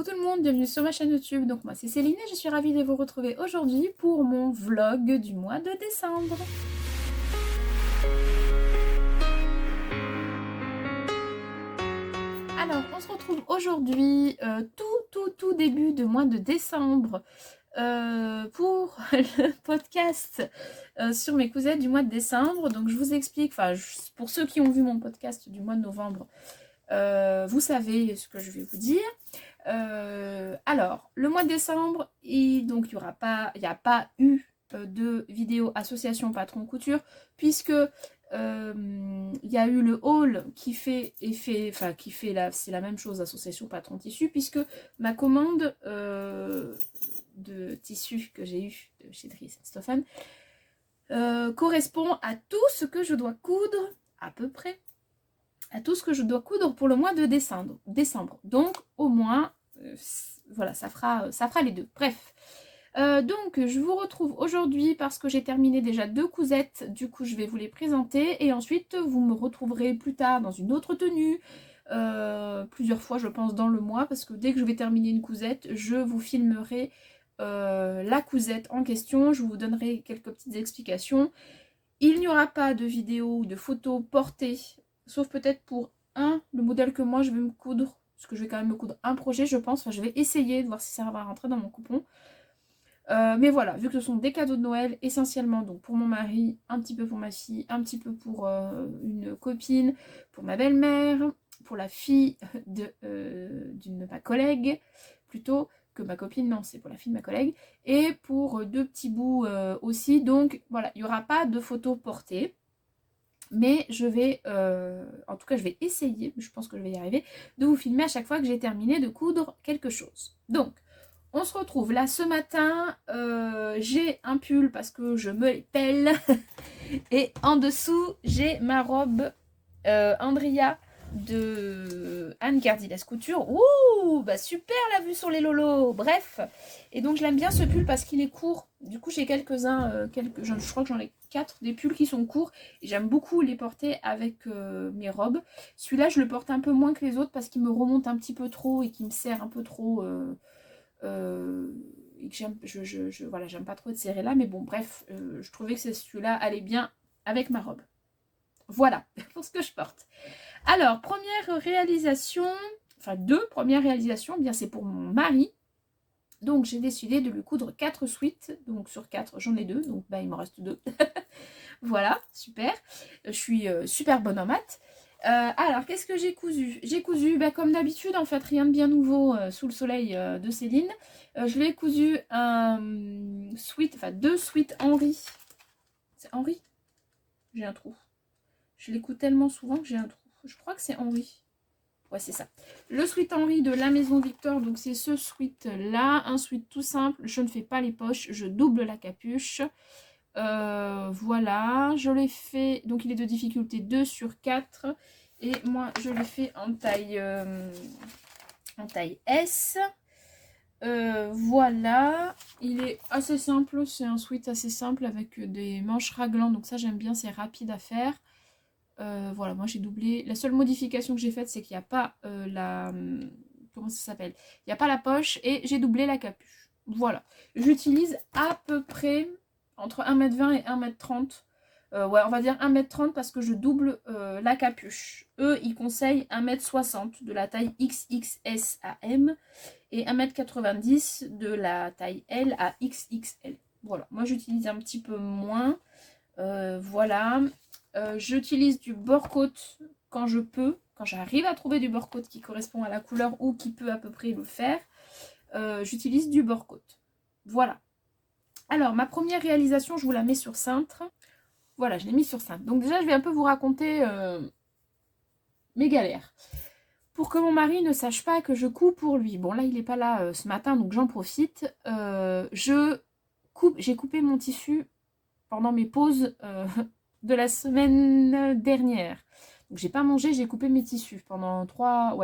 Coucou tout le monde, bienvenue sur ma chaîne YouTube. Donc moi c'est Céline et je suis ravie de vous retrouver aujourd'hui pour mon vlog du mois de décembre. Alors on se retrouve aujourd'hui tout début de mois de décembre pour le podcast sur mes cousettes du mois de décembre. Donc je vous explique, pour ceux qui ont vu mon podcast du mois de novembre, vous savez ce que je vais vous dire. Alors, le mois de décembre, donc il n'y a pas eu de vidéo association patron couture, puisque il y a eu le haul c'est la même chose, association patron tissu, puisque ma commande de tissu que j'ai eu de chez Dries & Stephan correspond à tout ce que je dois coudre, à peu près à tout ce que je dois coudre pour le mois de décembre. Donc au moins voilà, ça fera les deux. Bref, donc je vous retrouve aujourd'hui parce que j'ai terminé déjà 2 cousettes. Du coup je vais vous les présenter et ensuite vous me retrouverez plus tard dans une autre tenue, plusieurs fois je pense dans le mois, parce que dès que je vais terminer une cousette, je vous filmerai la cousette en question, je vous donnerai quelques petites explications. Il n'y aura pas de vidéo ou de photos portées, sauf peut-être pour le modèle que moi je vais me coudre, parce que je vais quand même me coudre un projet je pense, je vais essayer de voir si ça va rentrer dans mon coupon. Mais voilà, vu que ce sont des cadeaux de Noël essentiellement, donc pour mon mari, un petit peu pour ma fille, un petit peu pour une copine, pour ma belle-mère, pour la fille d'une ma collègue, plutôt que ma copine, non, c'est pour la fille de ma collègue, et pour 2 petits bouts aussi. Donc voilà, il n'y aura pas de photos portées, mais je vais, en tout cas je vais essayer, je pense que je vais y arriver, de vous filmer à chaque fois que j'ai terminé de coudre quelque chose. Donc on se retrouve là ce matin, j'ai un pull parce que je me les pèle, et en dessous j'ai ma robe Andrea de Anne Cardilès Couture. Ouh, bah super la vue sur les lolos. Bref, et donc je l'aime bien ce pull parce qu'il est court. Du coup j'ai quelques-uns, je crois que j'en ai 4 des pulls qui sont courts et j'aime beaucoup les porter avec mes robes. Celui-là je le porte un peu moins que les autres parce qu'il me remonte un petit peu trop et qu'il me serre un peu trop. Et que voilà, j'aime pas trop être serré là, mais bon bref, je trouvais que celui-là allait bien avec ma robe. Voilà pour ce que je porte. Alors, première réalisation, enfin 2 premières réalisations, bien c'est pour mon mari. Donc j'ai décidé de lui coudre 4 suites, donc sur 4 j'en ai 2, donc bah il me reste 2. Voilà, super. Je suis super bonne en maths. Alors qu'est-ce que j'ai cousu? J'ai cousu, bah, comme d'habitude en fait, rien de bien nouveau sous le soleil de Céline. Je lui ai cousu un sweat, enfin 2 sweats Henri. C'est Henri? J'ai un trou. Je l'écoute tellement souvent que j'ai un trou. Je crois que c'est Henri. Ouais, c'est ça. Le sweat Henri de la Maison Victor. Donc, c'est ce sweat-là. Un sweat tout simple. Je ne fais pas les poches. Je double la capuche. Voilà. Je l'ai fait. Donc, il est de difficulté 2 sur 4. Et moi, je l'ai fait en taille S. Voilà. Il est assez simple. C'est un sweat assez simple avec des manches raglan. Donc, ça, j'aime bien. C'est rapide à faire. Voilà, moi j'ai doublé. La seule modification que j'ai faite, c'est qu'il n'y a pas comment ça s'appelle? Il n'y a pas la poche et j'ai doublé la capuche. Voilà. J'utilise à peu près entre 1m20 et 1m30. Ouais, on va dire 1m30 parce que je double la capuche. Eux, ils conseillent 1m60 de la taille XXS à M et 1m90 de la taille L à XXL. Voilà, moi j'utilise un petit peu moins. Voilà. J'utilise du bord-côte quand je peux, quand j'arrive à trouver du bord-côte qui correspond à la couleur ou qui peut à peu près le faire. J'utilise du bord-côte. Voilà. Alors, ma première réalisation, je vous la mets sur cintre. Voilà, je l'ai mis sur cintre. Donc déjà, je vais un peu vous raconter mes galères. Pour que mon mari ne sache pas que je couds pour lui. Bon, là, il n'est pas là ce matin, donc j'en profite. J'ai coupé mon tissu pendant mes pauses de la semaine dernière. Donc j'ai pas mangé, j'ai coupé mes tissus pendant 3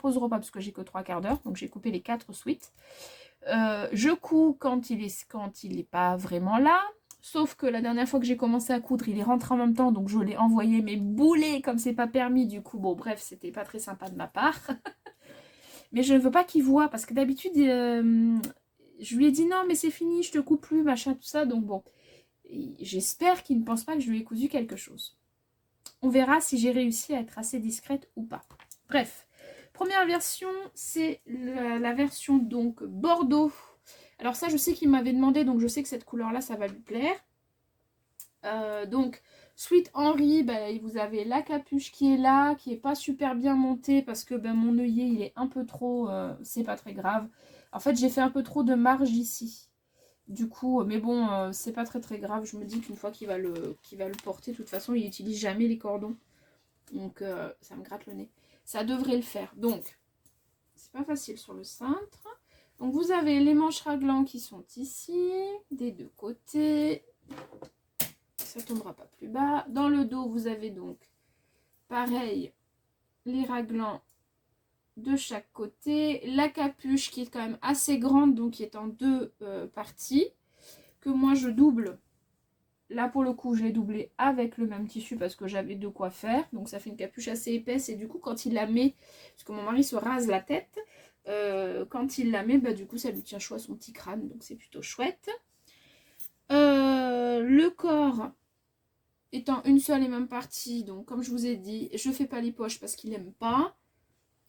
pauses repas parce que j'ai que 3 quarts d'heure. Donc j'ai coupé les 4 suites. Je couds quand il est pas vraiment là. Sauf que la dernière fois que j'ai commencé à coudre, il est rentré en même temps. Donc je l'ai envoyé mes boulets comme c'est pas permis. Du coup, bon bref, c'était pas très sympa de ma part. Mais je ne veux pas qu'il voit, parce que d'habitude, je lui ai dit non, mais c'est fini, je te coupe plus, machin, tout ça. Donc bon, j'espère qu'il ne pense pas que je lui ai cousu quelque chose. On verra si j'ai réussi à être assez discrète ou pas. Bref, première version, c'est la version donc Bordeaux. Alors ça, je sais qu'il m'avait demandé, donc je sais que cette couleur-là, ça va lui plaire. Donc, Sweet Henry, ben, vous avez la capuche qui est là, qui est pas super bien montée parce que ben, mon œillet, il est un peu trop, c'est pas très grave. En fait, j'ai fait un peu trop de marge ici. Du coup, mais bon, c'est pas très grave. Je me dis qu'une fois qu'il va le porter, de toute façon, il n'utilise jamais les cordons. Donc, ça me gratte le nez. Ça devrait le faire. Donc, c'est pas facile sur le cintre. Donc, vous avez les manches raglans qui sont ici, des deux côtés. Ça tombera pas plus bas. Dans le dos, vous avez donc, pareil, les raglans de chaque côté. La capuche qui est quand même assez grande, donc qui est en deux parties. Que moi, je double. Là, pour le coup, je l'ai doublé avec le même tissu parce que j'avais de quoi faire. Donc, ça fait une capuche assez épaisse. Et du coup, quand il la met, parce que mon mari se rase la tête, quand il la met, bah, du coup, ça lui tient chaud à son petit crâne. Donc, c'est plutôt chouette. Le corps étant une seule et même partie. Donc, comme je vous ai dit, je fais pas les poches parce qu'il n'aime pas.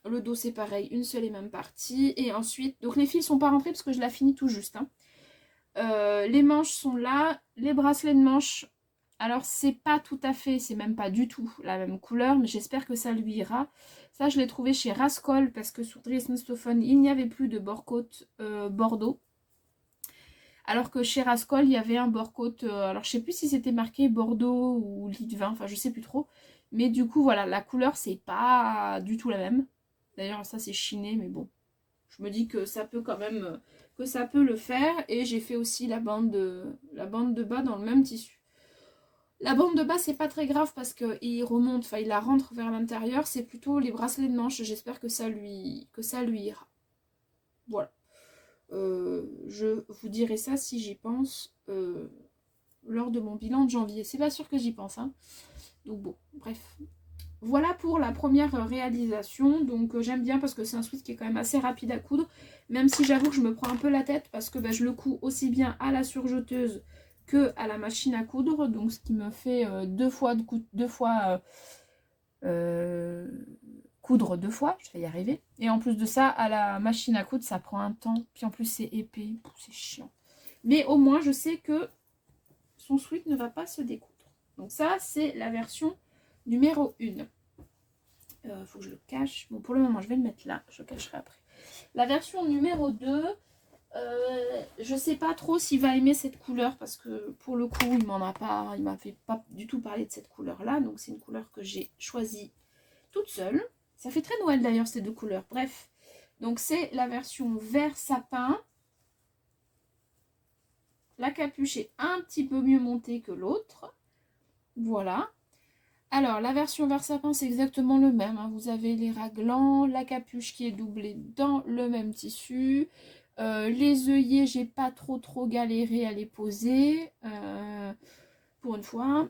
Le dos, c'est pareil, une seule et même partie. Et ensuite, donc les fils sont pas rentrés parce que je la finis tout juste. Hein. Les manches sont là, les bracelets de manches, alors c'est pas tout à fait, c'est même pas du tout la même couleur, mais j'espère que ça lui ira. Ça je l'ai trouvé chez Rascol parce que sur Dresden Stoffen il n'y avait plus de bord-côte Bordeaux. Alors que chez Rascol il y avait un bord-côte, alors je sais plus si c'était marqué Bordeaux ou Litvin, enfin je sais plus trop. Mais du coup voilà, la couleur c'est pas du tout la même. D'ailleurs ça c'est chiné mais bon. Je me dis que ça peut quand même, que ça peut le faire. Et j'ai fait aussi la bande de bas dans le même tissu. La bande de bas, c'est pas très grave parce qu'il remonte, enfin il la rentre vers l'intérieur. C'est plutôt les bracelets de manche. J'espère que ça lui ira. Voilà. Je vous dirai ça si j'y pense lors de mon bilan de janvier. C'est pas sûr que j'y pense. Hein. Donc bon, bref. Voilà pour la première réalisation, donc j'aime bien parce que c'est un sweat qui est quand même assez rapide à coudre, même si j'avoue que je me prends un peu la tête parce que je le couds aussi bien à la surjeteuse que à la machine à coudre, donc ce qui me fait coudre deux fois, je vais y arriver, et en plus de ça, à la machine à coudre, ça prend un temps, puis en plus c'est épais, c'est chiant. Mais au moins je sais que son sweat ne va pas se découdre. Donc ça, c'est la version numéro 1. Faut que je le cache. Bon, pour le moment, je vais le mettre là. Je le cacherai après. La version numéro 2, je sais pas trop s'il va aimer cette couleur parce que pour le coup, il m'a fait pas du tout parler de cette couleur-là. Donc, c'est une couleur que j'ai choisie toute seule. Ça fait très Noël d'ailleurs, ces deux couleurs. Bref. Donc, c'est la version vert sapin. La capuche est un petit peu mieux montée que l'autre. Voilà. Alors, la version vert sapin, c'est exactement le même. Hein. Vous avez les raglans, la capuche qui est doublée dans le même tissu. Les œillets, j'ai pas trop galéré à les poser. Pour une fois.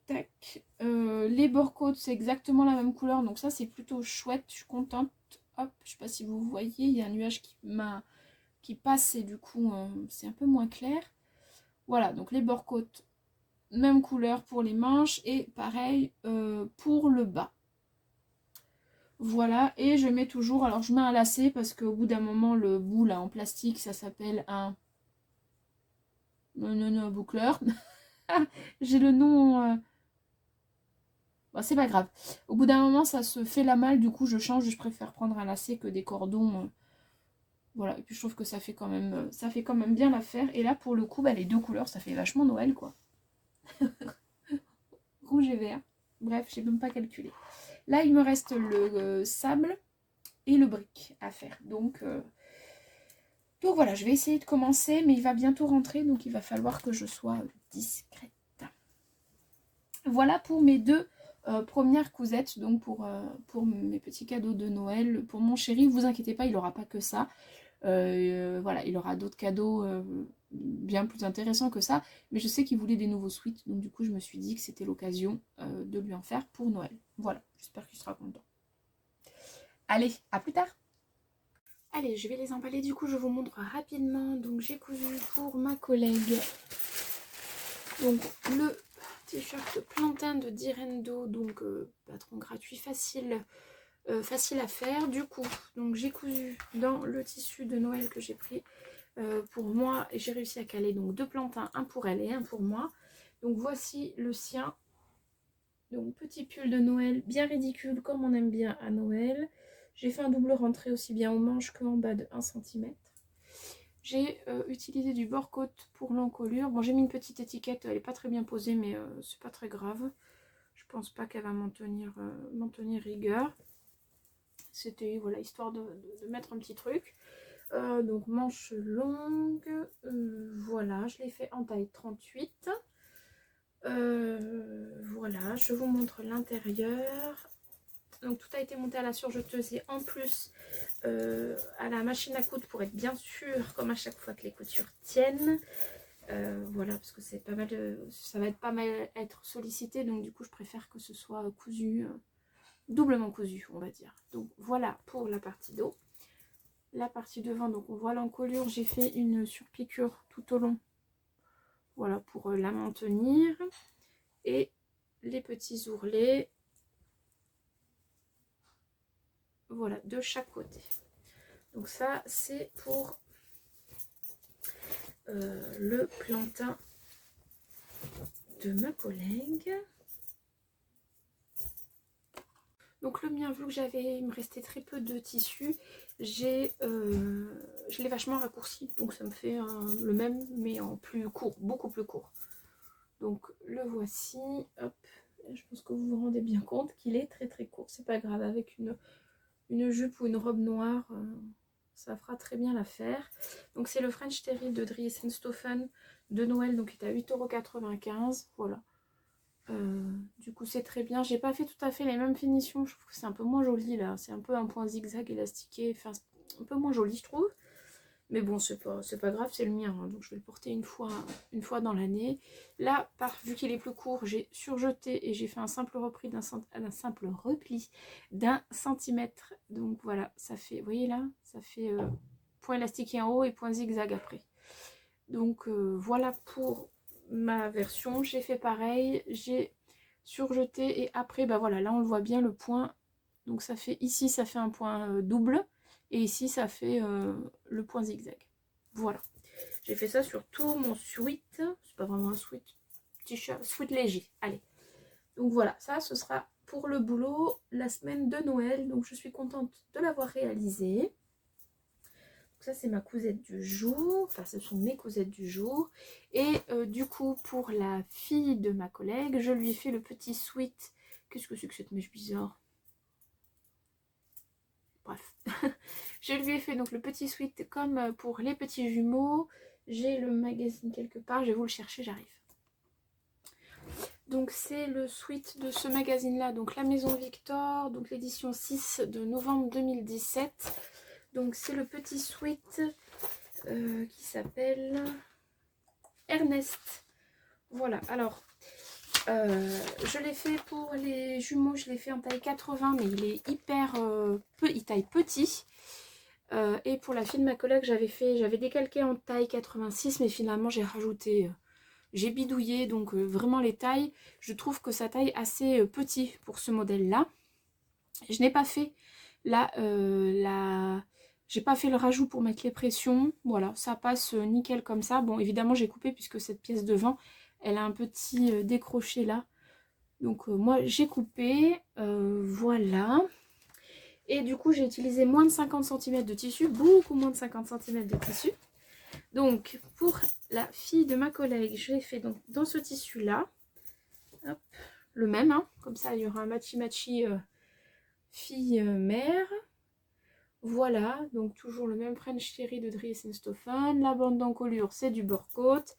Tac. Les bords-côtes, c'est exactement la même couleur. Donc ça, c'est plutôt chouette. Je suis contente. Hop, je sais pas si vous voyez. Il y a un nuage qui passe et du coup, c'est un peu moins clair. Voilà, donc les bords-côtes. Même couleur pour les manches et pareil pour le bas. Voilà, et je mets toujours, alors je mets un lacet parce qu'au bout d'un moment le bout là en plastique ça s'appelle un boucleur. J'ai le nom, bon, c'est pas grave. Au bout d'un moment ça se fait la malle, du coup je change, je préfère prendre un lacet que des cordons. Voilà, et puis je trouve que ça fait quand même bien l'affaire. Et là pour le coup, les deux couleurs ça fait vachement Noël quoi. Rouge et vert. Bref, j'ai même pas calculé. Là, il me reste le sable et le brick à faire. Donc voilà, je vais essayer de commencer, mais il va bientôt rentrer, donc il va falloir que je sois discrète. Voilà pour mes deux premières cousettes, donc pour mes petits cadeaux de Noël. Pour mon chéri, vous inquiétez pas, il n'aura pas que ça. Voilà, il aura d'autres cadeaux bien plus intéressants que ça, mais je sais qu'il voulait des nouveaux sweats, donc du coup je me suis dit que c'était l'occasion de lui en faire pour Noël. Voilà, j'espère qu'il sera content. Allez, à plus tard. Allez, je vais les emballer, du coup je vous montre rapidement. Donc j'ai cousu pour ma collègue donc le t-shirt plantain de Direndo, donc patron gratuit, facile à faire. Du coup, donc j'ai cousu dans le tissu de Noël que j'ai pris pour moi et j'ai réussi à caler donc 2 plantains, un pour elle et un pour moi. Donc voici le sien. Donc petit pull de Noël, bien ridicule comme on aime bien à Noël. J'ai fait un double rentré aussi bien aux manches qu'en bas de 1 cm. J'ai utilisé du bord-côte pour l'encolure. Bon, j'ai mis une petite étiquette, elle n'est pas très bien posée, mais c'est pas très grave. Je pense pas qu'elle va m'en tenir rigueur. C'était voilà, histoire de mettre un petit truc. Donc manche longue, voilà, je l'ai fait en taille 38. Voilà, je vous montre l'intérieur. Donc tout a été monté à la surjeteuse et en plus à la machine à coudre pour être bien sûr, comme à chaque fois, que les coutures tiennent. Voilà, parce que c'est pas mal, ça va être pas mal être sollicité, donc du coup je préfère que ce soit cousu, doublement cousu on va dire. Donc voilà pour la partie dos. La partie devant, donc on voit l'encolure, j'ai fait une surpiqûre tout au long, voilà, pour la maintenir. Et les petits ourlets, voilà, de chaque côté. Donc ça c'est pour le plantain de ma collègue. Donc le mien, vu que il me restait très peu de tissu, je l'ai vachement raccourci. Donc ça me fait le même mais en plus court, beaucoup plus court. Donc le voici, hop, je pense que vous vous rendez bien compte qu'il est très très court. C'est pas grave, avec une jupe ou une robe noire, ça fera très bien l'affaire. Donc c'est le French Terry de Dries & Stoffen de Noël, donc il est à 8,95 €. Voilà. Du coup c'est très bien. J'ai pas fait tout à fait les mêmes finitions. Je trouve que c'est un peu moins joli là. C'est un peu un point zigzag élastiqué. Enfin, c'est un peu moins joli je trouve. Mais bon, c'est pas grave, c'est le mien. Hein, donc je vais le porter une fois dans l'année. Là, vu qu'il est plus court, j'ai surjeté et j'ai fait un simple repli d'un centimètre. Donc voilà, ça fait, vous voyez là, ça fait point élastiqué en haut et point zigzag après. Donc voilà pour ma version. J'ai fait pareil, j'ai surjeté et après, bah voilà, là on le voit bien le point. Donc ça fait ici, ça fait un point double. Et ici, ça fait le point zigzag. Voilà. J'ai fait ça sur tout mon sweat. C'est pas vraiment un sweat. T-shirt, sweat léger. Allez. Donc voilà, ça, ce sera pour le boulot la semaine de Noël. Donc je suis contente de l'avoir réalisé. Donc ça, c'est ma cousette du jour. Enfin, ce sont mes cousettes du jour. Et du coup, pour la fille de ma collègue, je lui ai fait le petit sweat. Qu'est-ce que c'est que cette mèche bizarre? Bref, je lui ai fait donc le petit sweat comme pour les petits jumeaux. J'ai le magazine quelque part, je vais vous le chercher, j'arrive. Donc c'est le sweat de ce magazine là, donc La Maison Victor, donc l'édition 6 de novembre 2017. Donc c'est le petit sweat qui s'appelle Ernest. Voilà, alors je l'ai fait pour les jumeaux, je l'ai fait en taille 80, mais il est hyper il taille petit. Et pour la fille de ma collègue, j'avais décalqué en taille 86, mais finalement j'ai rajouté, j'ai bidouillé, donc vraiment les tailles, je trouve que ça taille assez petit pour ce modèle-là. Je n'ai pas fait j'ai pas fait le rajout pour mettre les pressions, voilà, ça passe nickel comme ça. Bon, évidemment j'ai coupé puisque cette pièce devant, elle a un petit décroché là. Donc moi j'ai coupé, voilà. Et du coup, j'ai utilisé moins de 50 cm de tissu, beaucoup moins de 50 cm de tissu. Donc, pour la fille de ma collègue, je l'ai fait donc dans ce tissu-là. Le même, hein, comme ça, il y aura un matchy-matchy fille-mère. Voilà, donc toujours le même French Terry de Dries & Stoffen. La bande d'encolure, c'est du bord-côte.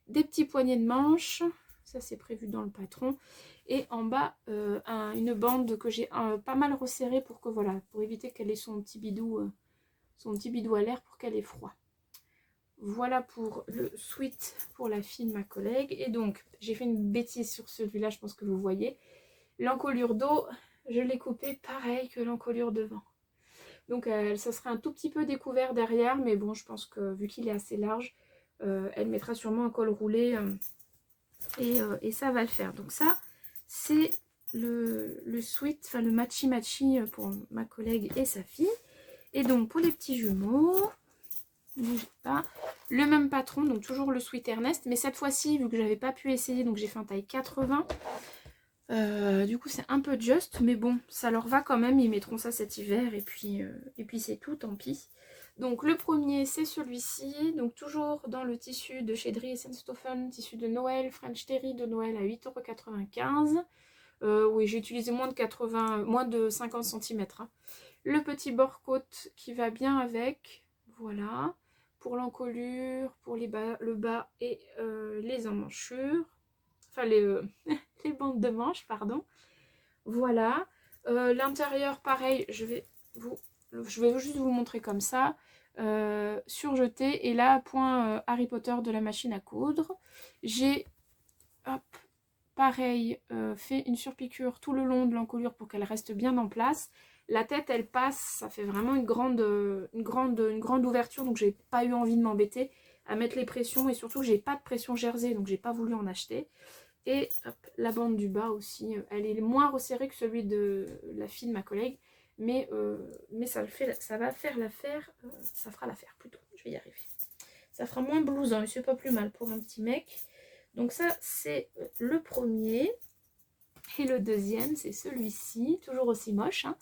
Des petits poignets de manche. Ça, c'est prévu dans le patron. Et en bas, une bande que j'ai pas mal resserrée pour que voilà, pour éviter qu'elle ait son petit bidou à l'air pour qu'elle ait froid. Voilà pour le sweat pour la fille de ma collègue. Et donc, j'ai fait une bêtise sur celui-là, je pense que vous voyez. L'encolure dos, je l'ai coupé pareil que l'encolure devant. Donc ça sera un tout petit peu découvert derrière, mais bon, je pense que vu qu'il est assez large, elle mettra sûrement un col roulé et ça va le faire. Donc ça, c'est le sweat, enfin le matchy matchy pour ma collègue et sa fille. Et donc pour les petits jumeaux, bougez pas, le même patron, donc toujours le sweat Ernest, mais cette fois-ci, vu que j'avais pas pu essayer, donc j'ai fait un taille 80. Du coup c'est un peu juste, mais bon, ça leur va quand même, ils mettront ça cet hiver, et puis c'est tout, tant pis. Donc le premier c'est celui-ci, donc toujours dans le tissu de chez Dries Senstoffen, tissu de Noël, French Terry de Noël à 8,95 €. Oui, j'ai utilisé moins de 50 cm. Hein. Le petit bord-côte qui va bien avec, voilà, pour l'encolure, pour le bas et les emmanchures, enfin les bandes de manches, pardon. Voilà. L'intérieur, pareil, je vais juste vous montrer comme ça. Surjeté. Et là, point Harry Potter de la machine à coudre. J'ai, hop, pareil, fait une surpiqûre tout le long de l'encolure pour qu'elle reste bien en place. La tête, elle passe, ça fait vraiment une grande ouverture, donc j'ai pas eu envie de m'embêter à mettre les pressions. Et surtout, j'ai pas de pression jersey, donc j'ai pas voulu en acheter. Et hop, la bande du bas aussi, elle est moins resserrée que celui de la fille de ma collègue, mais ça va faire l'affaire, ça fera l'affaire plutôt, je vais y arriver. Ça fera moins blousant et c'est pas plus mal pour un petit mec. Donc ça, c'est le premier. Et le deuxième, c'est celui-ci, toujours aussi moche. Hein.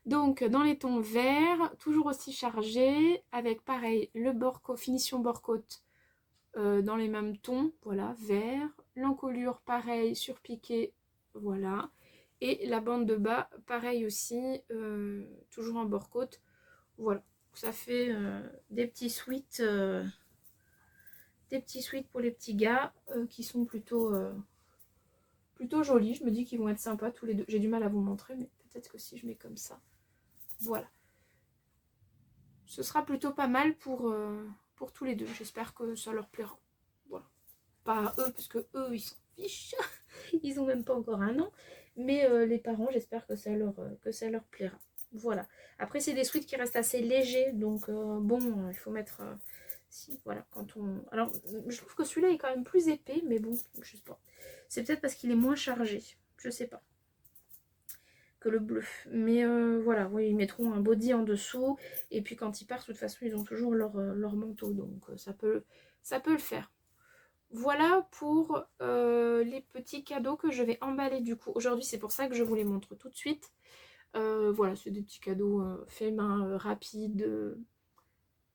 Donc dans les tons verts, toujours aussi chargé, avec pareil, le finition bord-côte dans les mêmes tons, voilà, vert. L'encolure, pareil, surpiqué, voilà. Et la bande de bas, pareil aussi, toujours en bord-côte, voilà. Ça fait des petits sweats pour les petits gars qui sont plutôt jolis. Je me dis qu'ils vont être sympas tous les deux. J'ai du mal à vous montrer, mais peut-être que si je mets comme ça, voilà. Ce sera plutôt pas mal pour tous les deux. J'espère que ça leur plaira. Voilà. Pas eux, parce que eux, ils s'en fichent. Ils ont même pas encore un an. Mais les parents, j'espère que ça leur plaira. Voilà. Après, c'est des sweats qui restent assez légers. Donc, bon, il faut mettre... si, voilà, quand on... Alors, je trouve que celui-là est quand même plus épais. Mais bon, je sais pas. C'est peut-être parce qu'il est moins chargé. Je sais pas. Que le bleu. Mais voilà, oui, ils mettront un body en dessous. Et puis quand ils partent, de toute façon, ils ont toujours leur manteau. Donc ça peut le faire. Voilà pour les petits cadeaux que je vais emballer du coup. Aujourd'hui, c'est pour ça que je vous les montre tout de suite. Voilà, c'est des petits cadeaux faits main, rapides,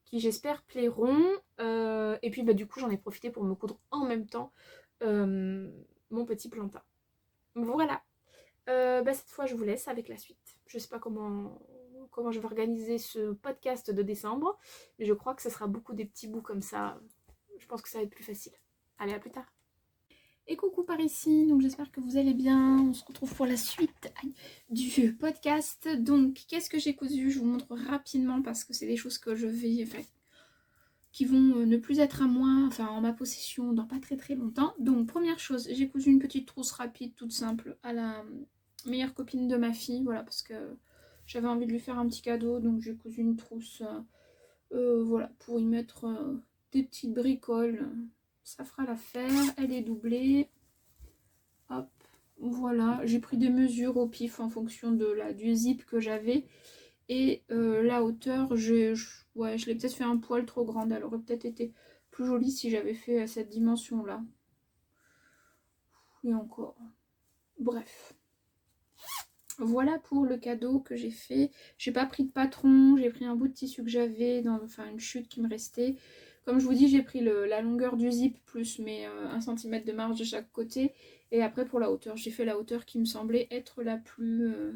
qui j'espère plairont. Et puis bah, du coup, j'en ai profité pour me coudre en même temps mon petit plantain. Voilà. Bah, cette fois je vous laisse avec la suite. Je sais pas comment je vais organiser ce podcast de décembre, mais je crois que ce sera beaucoup des petits bouts comme ça. Je pense que ça va être plus facile. Allez, à plus tard. Et coucou par ici, donc j'espère que vous allez bien. On se retrouve pour la suite du podcast. Donc qu'est-ce que j'ai cousu? Je vous montre rapidement parce que c'est des choses que je vais, enfin, qui vont ne plus être à moi, enfin en ma possession dans pas très très longtemps. Donc première chose, j'ai cousu une petite trousse rapide toute simple à la meilleure copine de ma fille, voilà, parce que j'avais envie de lui faire un petit cadeau, donc j'ai cousu une trousse voilà, pour y mettre des petites bricoles, ça fera l'affaire. Elle est doublée, hop, voilà, j'ai pris des mesures au pif en fonction du zip que j'avais. Et la hauteur, ouais, je l'ai peut-être fait un poil trop grande. Elle aurait peut-être été plus jolie si j'avais fait à cette dimension-là. Et encore. Bref. Voilà pour le cadeau que j'ai fait. J'ai pas pris de patron. J'ai pris un bout de tissu que j'avais, enfin une chute qui me restait. Comme je vous dis, j'ai pris la longueur du zip plus mes 1 cm de marge de chaque côté. Et après pour la hauteur, j'ai fait la hauteur qui me semblait être la plus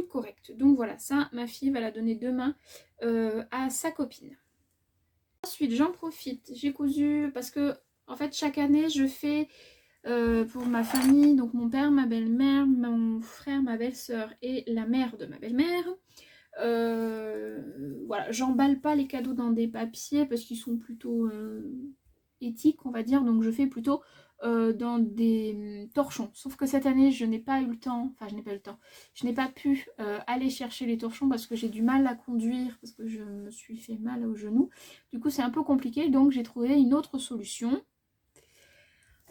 correcte. Donc voilà, ça, ma fille va la donner demain à sa copine. Ensuite, j'en profite, j'ai cousu parce que, en fait, chaque année, je fais pour ma famille, donc mon père, ma belle-mère, mon frère, ma belle-sœur et la mère de ma belle-mère. Voilà, j'emballe pas les cadeaux dans des papiers parce qu'ils sont plutôt éthique, on va dire. Donc je fais plutôt dans des torchons. Sauf que cette année, je n'ai pas eu le temps, enfin je n'ai pas eu le temps, je n'ai pas pu aller chercher les torchons parce que j'ai du mal à conduire, parce que je me suis fait mal au genou. Du coup, c'est un peu compliqué, donc j'ai trouvé une autre solution.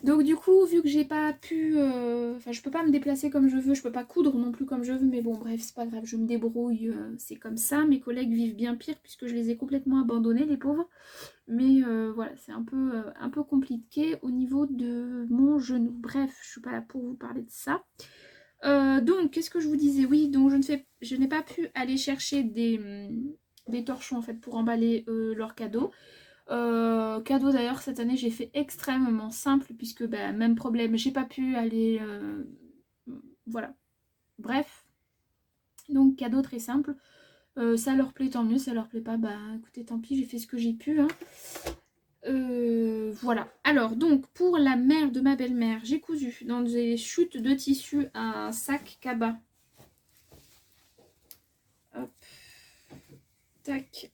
Donc du coup, vu que j'ai pas pu, enfin je peux pas me déplacer comme je veux, je peux pas coudre non plus comme je veux, mais bon bref, c'est pas grave, je me débrouille, c'est comme ça. Mes collègues vivent bien pire puisque je les ai complètement abandonnés, les pauvres. Mais voilà, c'est un peu compliqué au niveau de mon genou. Bref, je suis pas là pour vous parler de ça. Donc, qu'est-ce que je vous disais? Oui, donc je n'ai pas pu aller chercher des torchons en fait pour emballer leurs cadeaux. Cadeau d'ailleurs cette année j'ai fait extrêmement simple puisque bah, même problème, j'ai pas pu aller voilà, bref, donc cadeau très simple. Ça leur plaît, tant mieux. Ça leur plaît pas, bah écoutez, tant pis, j'ai fait ce que j'ai pu hein. Voilà, alors donc pour la mère de ma belle-mère, j'ai cousu dans des chutes de tissu un sac cabas. Hop, tac.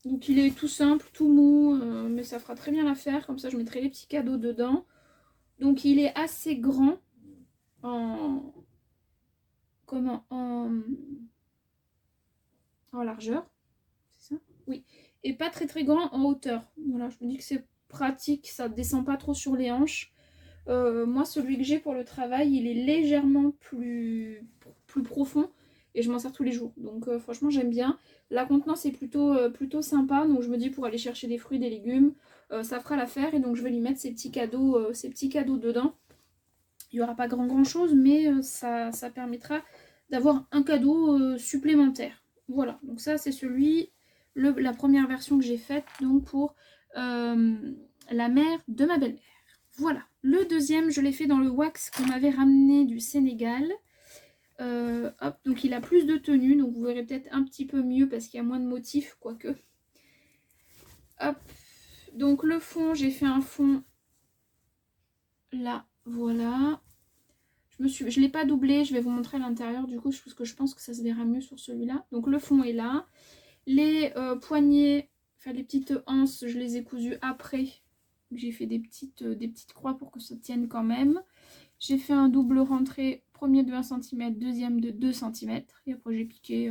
Donc il est tout simple, tout mou, mais ça fera très bien l'affaire. Comme ça, je mettrai les petits cadeaux dedans. Donc il est assez grand en largeur, c'est ça? Oui. Et pas très très grand en hauteur. Voilà, je me dis que c'est pratique, ça descend pas trop sur les hanches. Moi, celui que j'ai pour le travail, il est légèrement plus profond et je m'en sers tous les jours. Donc franchement, j'aime bien. La contenance est plutôt sympa. Donc je me dis pour aller chercher des fruits, des légumes, ça fera l'affaire. Et donc je vais lui mettre ces petits cadeaux dedans. Il n'y aura pas grand chose, mais ça permettra d'avoir un cadeau supplémentaire. Voilà, donc ça c'est la première version que j'ai faite donc pour la mère de ma belle-mère. Voilà, le deuxième je l'ai fait dans le wax qu'on m'avait ramené du Sénégal. Hop, donc il a plus de tenue, donc vous verrez peut-être un petit peu mieux parce qu'il y a moins de motifs, quoique. Hop, donc le fond, j'ai fait un fond là, voilà. Je ne l'ai pas doublé, je vais vous montrer à l'intérieur du coup, parce que je pense que ça se verra mieux sur celui-là. Donc le fond est là. Les poignets, enfin les petites anses, je les ai cousues après. J'ai fait des petites croix pour que ça tienne quand même. J'ai fait un double rentré, premier de 1 cm, deuxième de 2 cm. Et après j'ai piqué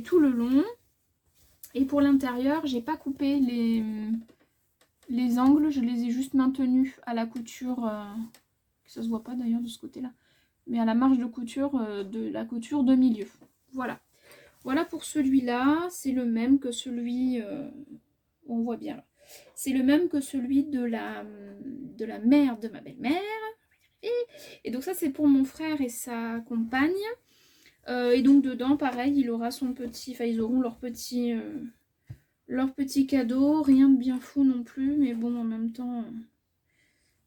tout le long. Et pour l'intérieur, j'ai pas coupé les angles, je les ai juste maintenus à la couture. Ça se voit pas d'ailleurs de ce côté-là. Mais à la marge de couture de la couture de milieu. Voilà. Voilà pour celui-là. C'est le même que celui... on voit bien là. C'est le même que celui de la mère de ma belle-mère. Et donc ça c'est pour mon frère et sa compagne. Et donc dedans pareil il aura son petit... Enfin ils auront leur petit cadeau. Rien de bien fou non plus. Mais bon en même temps...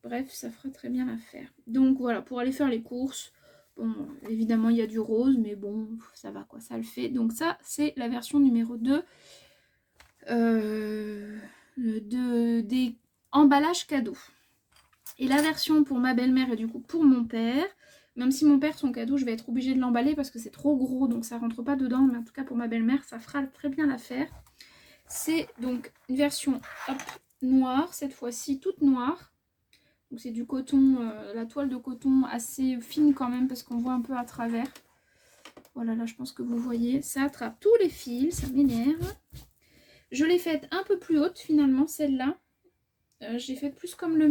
bref ça fera très bien l'affaire. Donc voilà pour aller faire les courses. Bon évidemment il y a du rose mais bon ça va quoi, ça le fait. Donc ça c'est la version numéro 2 des emballages cadeaux. Et la version pour ma belle-mère et du coup pour mon père, même si mon père son cadeau je vais être obligée de l'emballer parce que c'est trop gros donc ça rentre pas dedans, mais en tout cas pour ma belle-mère ça fera très bien l'affaire. C'est donc une version hop, noire, cette fois-ci toute noire. Donc c'est du coton, la toile de coton assez fine quand même parce qu'on voit un peu à travers. Voilà, là je pense que vous voyez, ça attrape tous les fils, ça m'énerve. Je l'ai faite un peu plus haute finalement, celle-là. J'ai fait plus comme le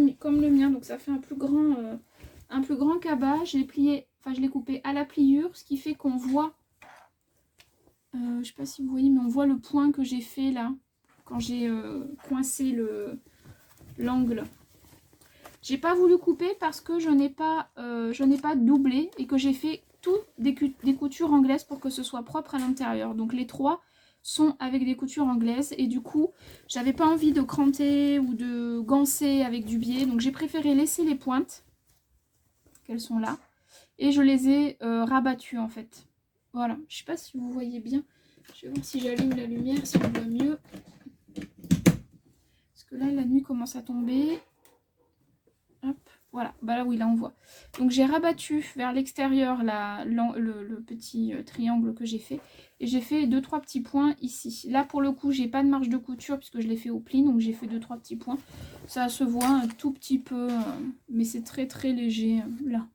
mien, donc ça fait un plus grand cabas. Je l'ai plié, enfin je l'ai coupé à la pliure, ce qui fait qu'on voit, je sais pas si vous voyez, mais on voit le point que j'ai fait là, quand j'ai coincé l'angle. J'ai pas voulu couper parce que je n'ai pas doublé et que j'ai fait tout des coutures anglaises pour que ce soit propre à l'intérieur. Donc les trois sont avec des coutures anglaises et du coup j'avais pas envie de cranter ou de gancer avec du biais, donc j'ai préféré laisser les pointes qu'elles sont là et je les ai rabattues en fait. Voilà, je sais pas si vous voyez bien, je vais voir si j'allume la lumière si on voit mieux parce que là la nuit commence à tomber. Hop, Voilà, bah là oui, là on voit. Donc j'ai rabattu vers l'extérieur le petit triangle que j'ai fait. Et j'ai fait 2-3 petits points ici. Là pour le coup, j'ai pas de marge de couture puisque je l'ai fait au pli. Donc j'ai fait 2-3 petits points. Ça se voit un tout petit peu, mais c'est très très léger là.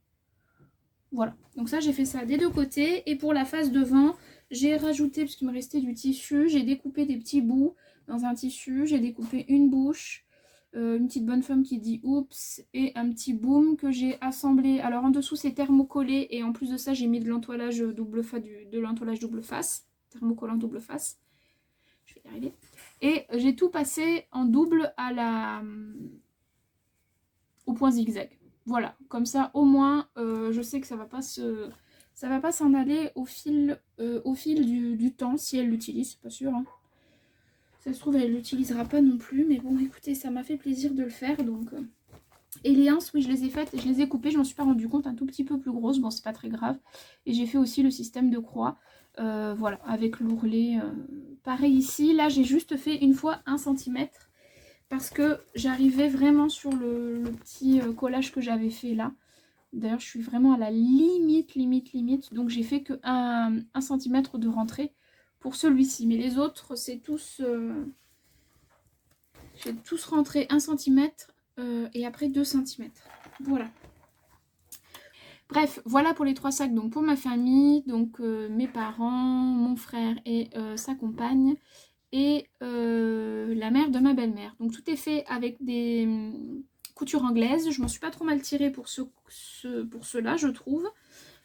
Voilà, donc ça j'ai fait ça des deux côtés. Et pour la face devant, j'ai rajouté, puisqu'il me restait du tissu, j'ai découpé des petits bouts dans un tissu. J'ai découpé une bouche, une petite bonne femme qui dit oups, et un petit boom que j'ai assemblé. Alors en dessous c'est thermocollé, et en plus de ça j'ai mis de l'entoilage double face, double face, thermocollant double face. Je vais y arriver. Et j'ai tout passé en double au point zigzag. Voilà, comme ça au moins je sais que ça va pas s'en aller au fil du temps, si elle l'utilise, c'est pas sûr. Hein. Ça se trouve elle l'utilisera pas non plus, mais bon écoutez, ça m'a fait plaisir de le faire donc. Et les anses, oui je les ai faites, je les ai coupées, je m'en suis pas rendu compte, un tout petit peu plus grosses, bon c'est pas très grave. Et j'ai fait aussi le système de croix, voilà, avec l'ourlet. Pareil ici, là j'ai juste fait une fois 1 cm. Parce que j'arrivais vraiment sur le petit collage que j'avais fait là. D'ailleurs, je suis vraiment à la limite. Donc, j'ai fait que 1 cm de rentrée pour celui-ci. Mais les autres, c'est tous... j'ai tous rentré 1 cm et après 2 cm. Voilà. Bref, voilà pour les 3 sacs. Donc, pour ma famille, donc mes parents, mon frère et sa compagne. Et la mère de ma belle-mère. Donc tout est fait avec des coutures anglaises. Je m'en suis pas trop mal tirée pour ceux-là, je trouve.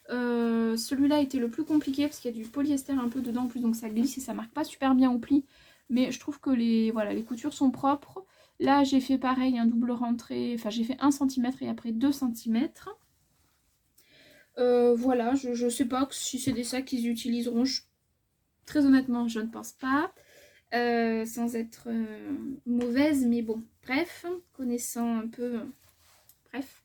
Celui-là était le plus compliqué parce qu'il y a du polyester un peu dedans en plus, donc ça glisse et ça marque pas super bien au pli. Mais je trouve que les coutures sont propres. Là j'ai fait pareil, un double rentrée, enfin j'ai fait 1 cm et après 2 cm. Voilà, je sais pas si c'est des sacs qu'ils utiliseront. Très honnêtement, je ne pense pas. Sans être mauvaise, mais bon, bref, connaissant un peu, bref.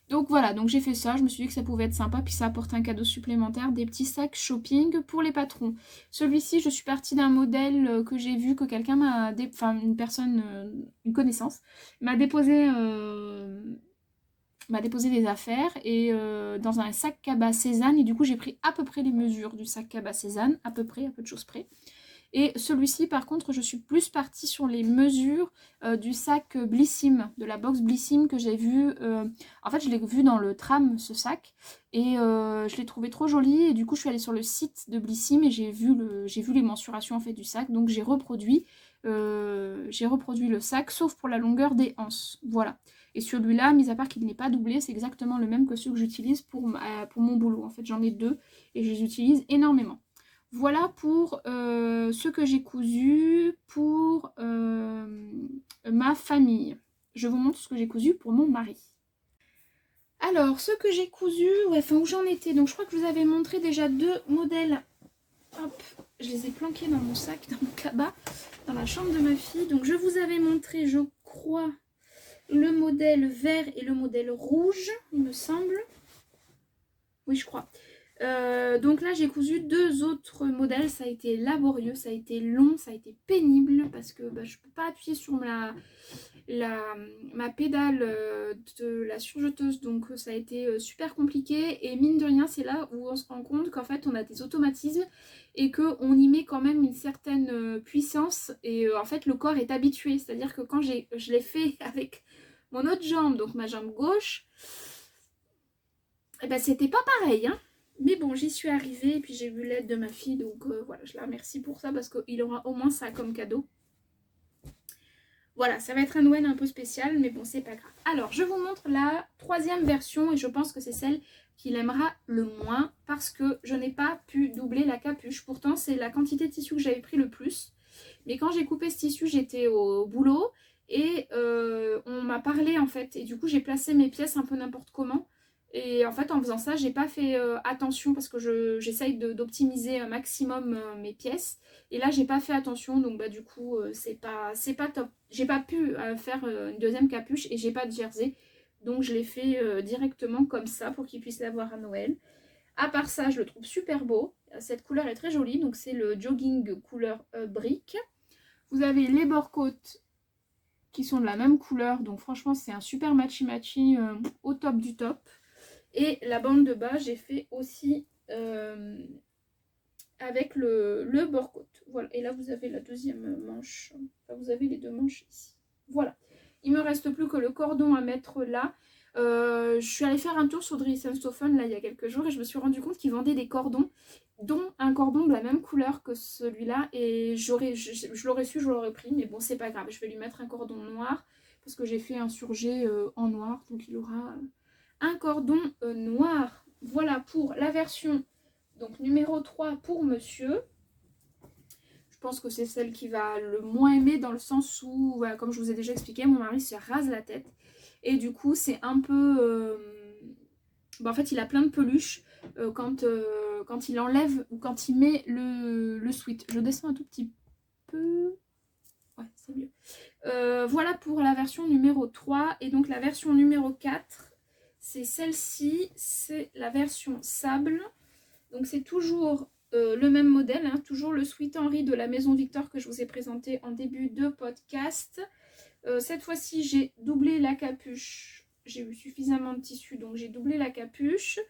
Donc voilà, donc j'ai fait ça, je me suis dit que ça pouvait être sympa, puis ça apporte un cadeau supplémentaire, des petits sacs shopping pour les patrons. Celui-ci, je suis partie d'un modèle que j'ai vu, que quelqu'un enfin une personne, une connaissance, m'a déposé des affaires et dans un sac cabas Cézanne, et du coup j'ai pris à peu près les mesures du sac cabas Cézanne, à peu de choses près. Et celui-ci, par contre, je suis plus partie sur les mesures du sac Blissim, de la box Blissim que j'ai vu. En fait, je l'ai vu dans le tram, ce sac, et je l'ai trouvé trop joli. Et du coup, je suis allée sur le site de Blissim et j'ai vu les mensurations en fait du sac. Donc, j'ai reproduit le sac, sauf pour la longueur des anses. Voilà. Et celui-là, mis à part qu'il n'est pas doublé, c'est exactement le même que ceux que j'utilise pour mon boulot. En fait, j'en ai 2 et je les utilise énormément. Voilà pour ce que j'ai cousu pour ma famille. Je vous montre ce que j'ai cousu pour mon mari. Alors, ce que j'ai cousu, ouais, enfin où j'en étais. Donc, je crois que je vous avais montré déjà 2 modèles. Hop, je les ai planqués dans mon sac, dans mon cabas, dans la chambre de ma fille. Donc, je vous avais montré, je crois, le modèle vert et le modèle rouge, il me semble. Oui, je crois. Donc là j'ai cousu 2 autres modèles, ça a été laborieux, ça a été long, ça a été pénible parce que je peux pas appuyer sur ma pédale de la surjeteuse, donc ça a été super compliqué. Et mine de rien, c'est là où on se rend compte qu'en fait on a des automatismes et qu'on y met quand même une certaine puissance, et en fait le corps est habitué. C'est à dire que quand je l'ai fait avec mon autre jambe, donc ma jambe gauche, et ben c'était pas pareil, hein. Mais bon, j'y suis arrivée et puis j'ai eu l'aide de ma fille, donc voilà, je la remercie pour ça parce qu'il aura au moins ça comme cadeau. Voilà, ça va être un Noël un peu spécial, mais bon, c'est pas grave. Alors, je vous montre la 3e version et je pense que c'est celle qu'il aimera le moins parce que je n'ai pas pu doubler la capuche. Pourtant, c'est la quantité de tissu que j'avais pris le plus. Mais quand j'ai coupé ce tissu, j'étais au boulot et on m'a parlé en fait. Et du coup, j'ai placé mes pièces un peu n'importe comment. Et en fait, en faisant ça, j'ai pas fait attention parce que j'essaye d'optimiser un maximum mes pièces. Et là, j'ai pas fait attention, donc du coup, c'est pas top. J'ai pas pu faire une 2e capuche et j'ai pas de jersey. Donc, je l'ai fait directement comme ça pour qu'il puisse l'avoir à Noël. À part ça, je le trouve super beau. Cette couleur est très jolie, donc c'est le jogging couleur brique. Vous avez les bords côtes qui sont de la même couleur. Donc franchement, c'est un super matchy-matchy au top du top. Et la bande de bas, j'ai fait aussi avec le bord-côte. Voilà. Et là, vous avez la deuxième manche. Enfin, vous avez les deux manches ici. Voilà. Il me reste plus que le cordon à mettre là. Je suis allée faire un tour sur Dries & Stephen là il y a quelques jours et je me suis rendu compte qu'ils vendaient des cordons, dont un cordon de la même couleur que celui-là, et je l'aurais su, je l'aurais pris, mais bon, c'est pas grave, je vais lui mettre un cordon noir parce que j'ai fait un surjet en noir, donc il aura un cordon noir. Voilà pour la version donc numéro 3 pour monsieur. Je pense que c'est celle qui va le moins aimer, dans le sens où, voilà, comme je vous ai déjà expliqué, mon mari se rase la tête. Et du coup, c'est un peu... en fait, il a plein de peluches quand il enlève ou quand il met le sweat. Je descends un tout petit peu. Ouais, c'est mieux. Voilà pour la version numéro 3. Et donc la version numéro 4, c'est celle-ci. C'est la version sable. Donc c'est toujours le même modèle, hein, toujours le Sweet Henry de la Maison Victor que je vous ai présenté en début de podcast. Cette fois-ci, j'ai doublé la capuche. J'ai eu suffisamment de tissu, donc j'ai doublé la capuche.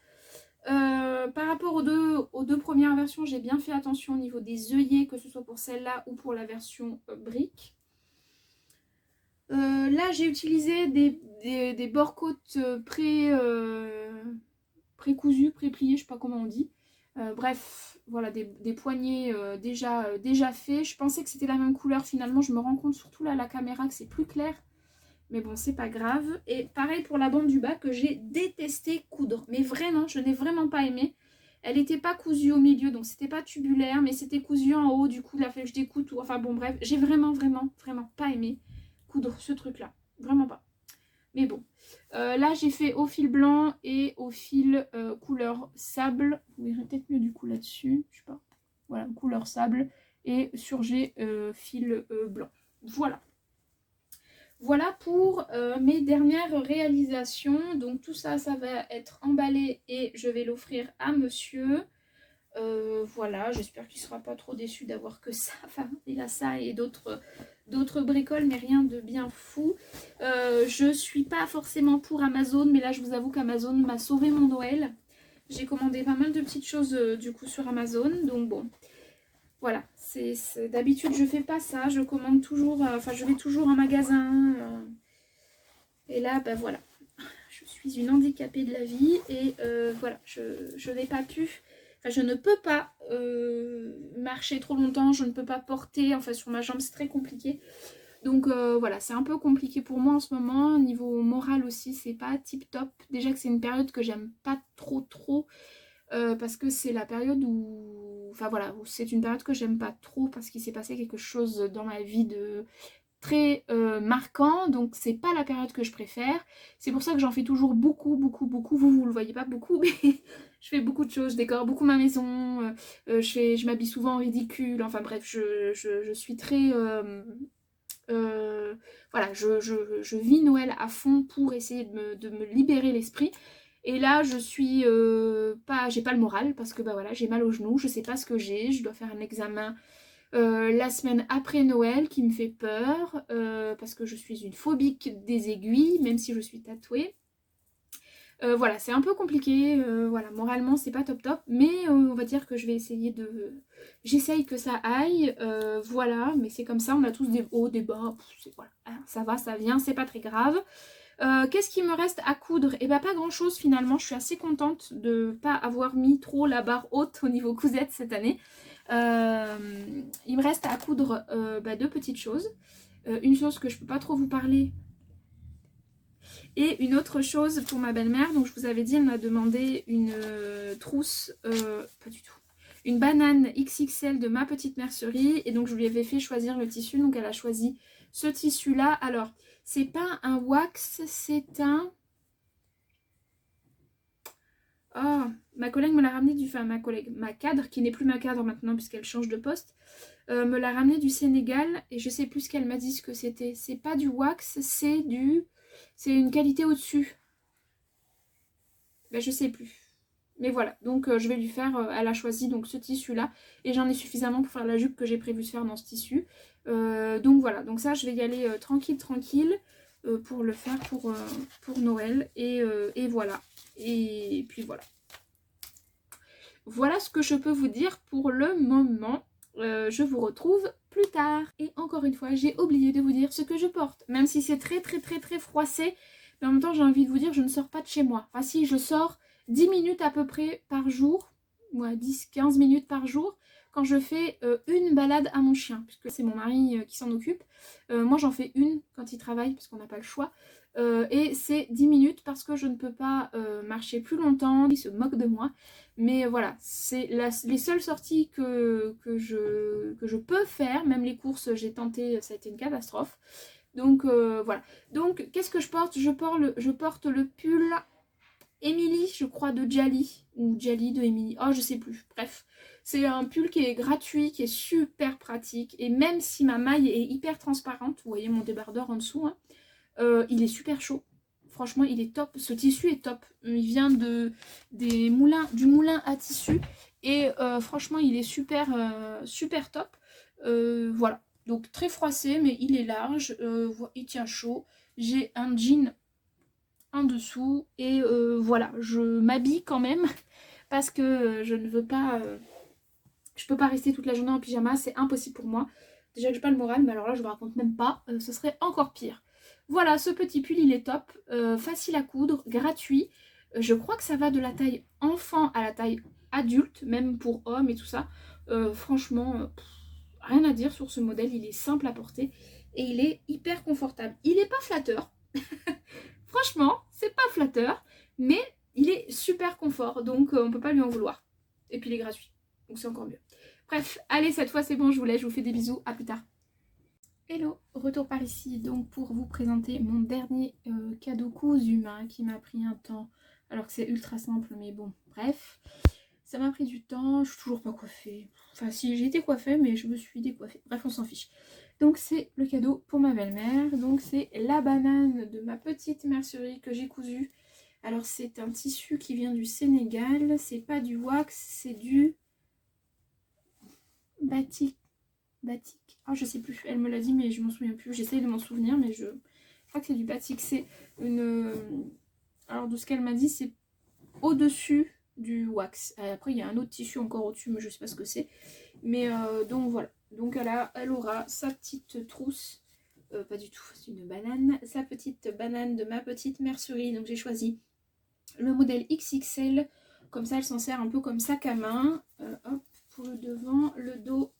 Par rapport aux deux premières versions, j'ai bien fait attention au niveau des œillets, que ce soit pour celle-là ou pour la version brique. Là, j'ai utilisé des bord-côtes pré-cousus, pré-pliés, je sais pas comment on dit. Bref, voilà, des poignets déjà faits. Je pensais que c'était la même couleur, finalement je me rends compte surtout là à la caméra que c'est plus clair. Mais bon, c'est pas grave. Et pareil pour la bande du bas que j'ai détesté coudre. Mais vraiment, je n'ai vraiment pas aimé. Elle n'était pas cousue au milieu, donc c'était pas tubulaire, mais c'était cousu en haut. Du coup, il a fallu que je découpe tout. Enfin bon, bref, j'ai vraiment pas aimé coudre ce truc-là. Vraiment pas. Mais bon. Là, j'ai fait au fil blanc et au fil couleur sable. Vous verrez peut-être mieux du coup là-dessus. Je sais pas. Voilà, couleur sable et surjet fil blanc. Voilà. Voilà pour mes dernières réalisations. Donc tout ça, ça va être emballé et je vais l'offrir à monsieur. Voilà, j'espère qu'il ne sera pas trop déçu d'avoir que ça. Enfin, il a ça et d'autres bricoles, mais rien de bien fou. Je suis pas forcément pour Amazon, mais là je vous avoue qu'Amazon m'a sauvé mon Noël. J'ai commandé pas mal de petites choses du coup sur Amazon, donc bon. Voilà, d'habitude je fais pas ça, je commande toujours, enfin je vais toujours en magasin. Et là, ben voilà, je suis une handicapée de la vie et voilà, je n'ai pas pu, enfin je ne peux pas marcher trop longtemps, je ne peux pas porter, enfin sur ma jambe c'est très compliqué. Donc voilà, c'est un peu compliqué pour moi en ce moment, niveau moral aussi, c'est pas tip top. Déjà que c'est une période que j'aime pas trop. Parce que c'est la période où... Enfin voilà, c'est une période que j'aime pas trop parce qu'il s'est passé quelque chose dans ma vie de très marquant. Donc c'est pas la période que je préfère. C'est pour ça que j'en fais toujours beaucoup. Vous le voyez pas beaucoup, mais je fais beaucoup de choses. Je décore beaucoup ma maison. Je m'habille souvent en ridicule. Enfin bref, je suis très... voilà, je vis Noël à fond pour essayer de me libérer l'esprit. Et là, je suis j'ai pas le moral parce que bah voilà, j'ai mal au genou, je sais pas ce que j'ai, je dois faire un examen la semaine après Noël qui me fait peur parce que je suis une phobique des aiguilles, même si je suis tatouée. Voilà, c'est un peu compliqué, voilà, moralement c'est pas top, mais on va dire que je vais essayer j'essaye que ça aille, voilà, mais c'est comme ça, on a tous des hauts, des bas, voilà, hein, ça va, ça vient, c'est pas très grave. Qu'est-ce qui me reste à coudre? Et bah pas grand chose finalement, je suis assez contente de pas avoir mis trop la barre haute au niveau cousette cette année. Il me reste à coudre deux petites choses. Une chose que je peux pas trop vous parler. Et une autre chose pour ma belle-mère, donc je vous avais dit, elle m'a demandé une trousse, pas du tout, une banane XXL de ma petite mercerie. Et donc je lui avais fait choisir le tissu, donc elle a choisi ce tissu-là. Alors, c'est pas un wax, c'est un... Oh, ma collègue me l'a ramené ma cadre, qui n'est plus ma cadre maintenant puisqu'elle change de poste, me l'a ramené du Sénégal et je sais plus ce qu'elle m'a dit ce que c'était. C'est pas du wax, c'est une qualité au-dessus. Ben, je sais plus. Mais voilà, donc je vais lui faire, elle a choisi donc ce tissu là et j'en ai suffisamment pour faire la jupe que j'ai prévu de faire dans ce tissu. Donc voilà, donc ça je vais y aller tranquille pour le faire pour Noël et voilà. Et puis voilà. Voilà ce que je peux vous dire pour le moment. Je vous retrouve plus tard. Et encore une fois, j'ai oublié de vous dire ce que je porte. Même si c'est très froissé. Mais en même temps, j'ai envie de vous dire, je ne sors pas de chez moi. Enfin si, je sors 10 minutes à peu près par jour. Ouais, 10-15 minutes par jour. Quand je fais une balade à mon chien. Puisque c'est mon mari qui s'en occupe. Moi, j'en fais une quand il travaille. Parce qu'on n'a pas le choix. Et c'est 10 minutes parce que je ne peux pas marcher plus longtemps. Il se moque de moi. Mais voilà, c'est les seules sorties que je peux faire. Même les courses, j'ai tenté, ça a été une catastrophe. Donc voilà. Donc qu'est-ce que je porte? Je porte le pull Emily, je crois, de Jali. Ou Jali de Emily. Oh, je sais plus. Bref. C'est un pull qui est gratuit, qui est super pratique. Et même si ma maille est hyper transparente, vous voyez mon débardeur en dessous, hein, il est super chaud. Franchement, il est top. Ce tissu est top. Il vient du moulin à tissu. Et franchement, il est super top. Voilà. Donc très froissé, mais il est large. Il tient chaud. J'ai un jean en dessous. Et voilà, je m'habille quand même. Parce que je ne veux pas... je peux pas rester toute la journée en pyjama. C'est impossible pour moi. Déjà que j'ai pas le moral, mais alors là, je vous raconte même pas. Ce serait encore pire. Voilà, ce petit pull, il est top, facile à coudre, gratuit. Je crois que ça va de la taille enfant à la taille adulte, même pour hommes et tout ça. Franchement, rien à dire sur ce modèle, il est simple à porter et il est hyper confortable. Il n'est pas flatteur, franchement, c'est pas flatteur, mais il est super confort, donc on peut pas lui en vouloir. Et puis il est gratuit, donc c'est encore mieux. Bref, allez, cette fois c'est bon, je vous laisse, je vous fais des bisous, à plus tard. Hello, retour par ici donc pour vous présenter mon dernier cadeau cousu qui m'a pris un temps, alors que c'est ultra simple mais bon, bref, ça m'a pris du temps, je suis toujours pas coiffée, enfin si j'ai été coiffée mais je me suis décoiffée, bref on s'en fiche. Donc c'est le cadeau pour ma belle-mère, donc c'est la banane de ma petite mercerie que j'ai cousue. Alors c'est un tissu qui vient du Sénégal, c'est pas du wax, c'est du batik. Ah, je sais plus, elle me l'a dit mais je m'en souviens plus, j'essaye de m'en souvenir mais je crois que c'est du batik. C'est une... Alors de ce qu'elle m'a dit, c'est au-dessus du wax. Après il y a un autre tissu encore au-dessus mais je sais pas ce que c'est. Mais donc voilà, donc elle aura sa petite trousse, pas du tout, c'est une banane, sa petite banane de ma petite mercerie. Donc j'ai choisi le modèle XXL, comme ça elle s'en sert un peu comme sac à main. Hop, pour le devant, le dos.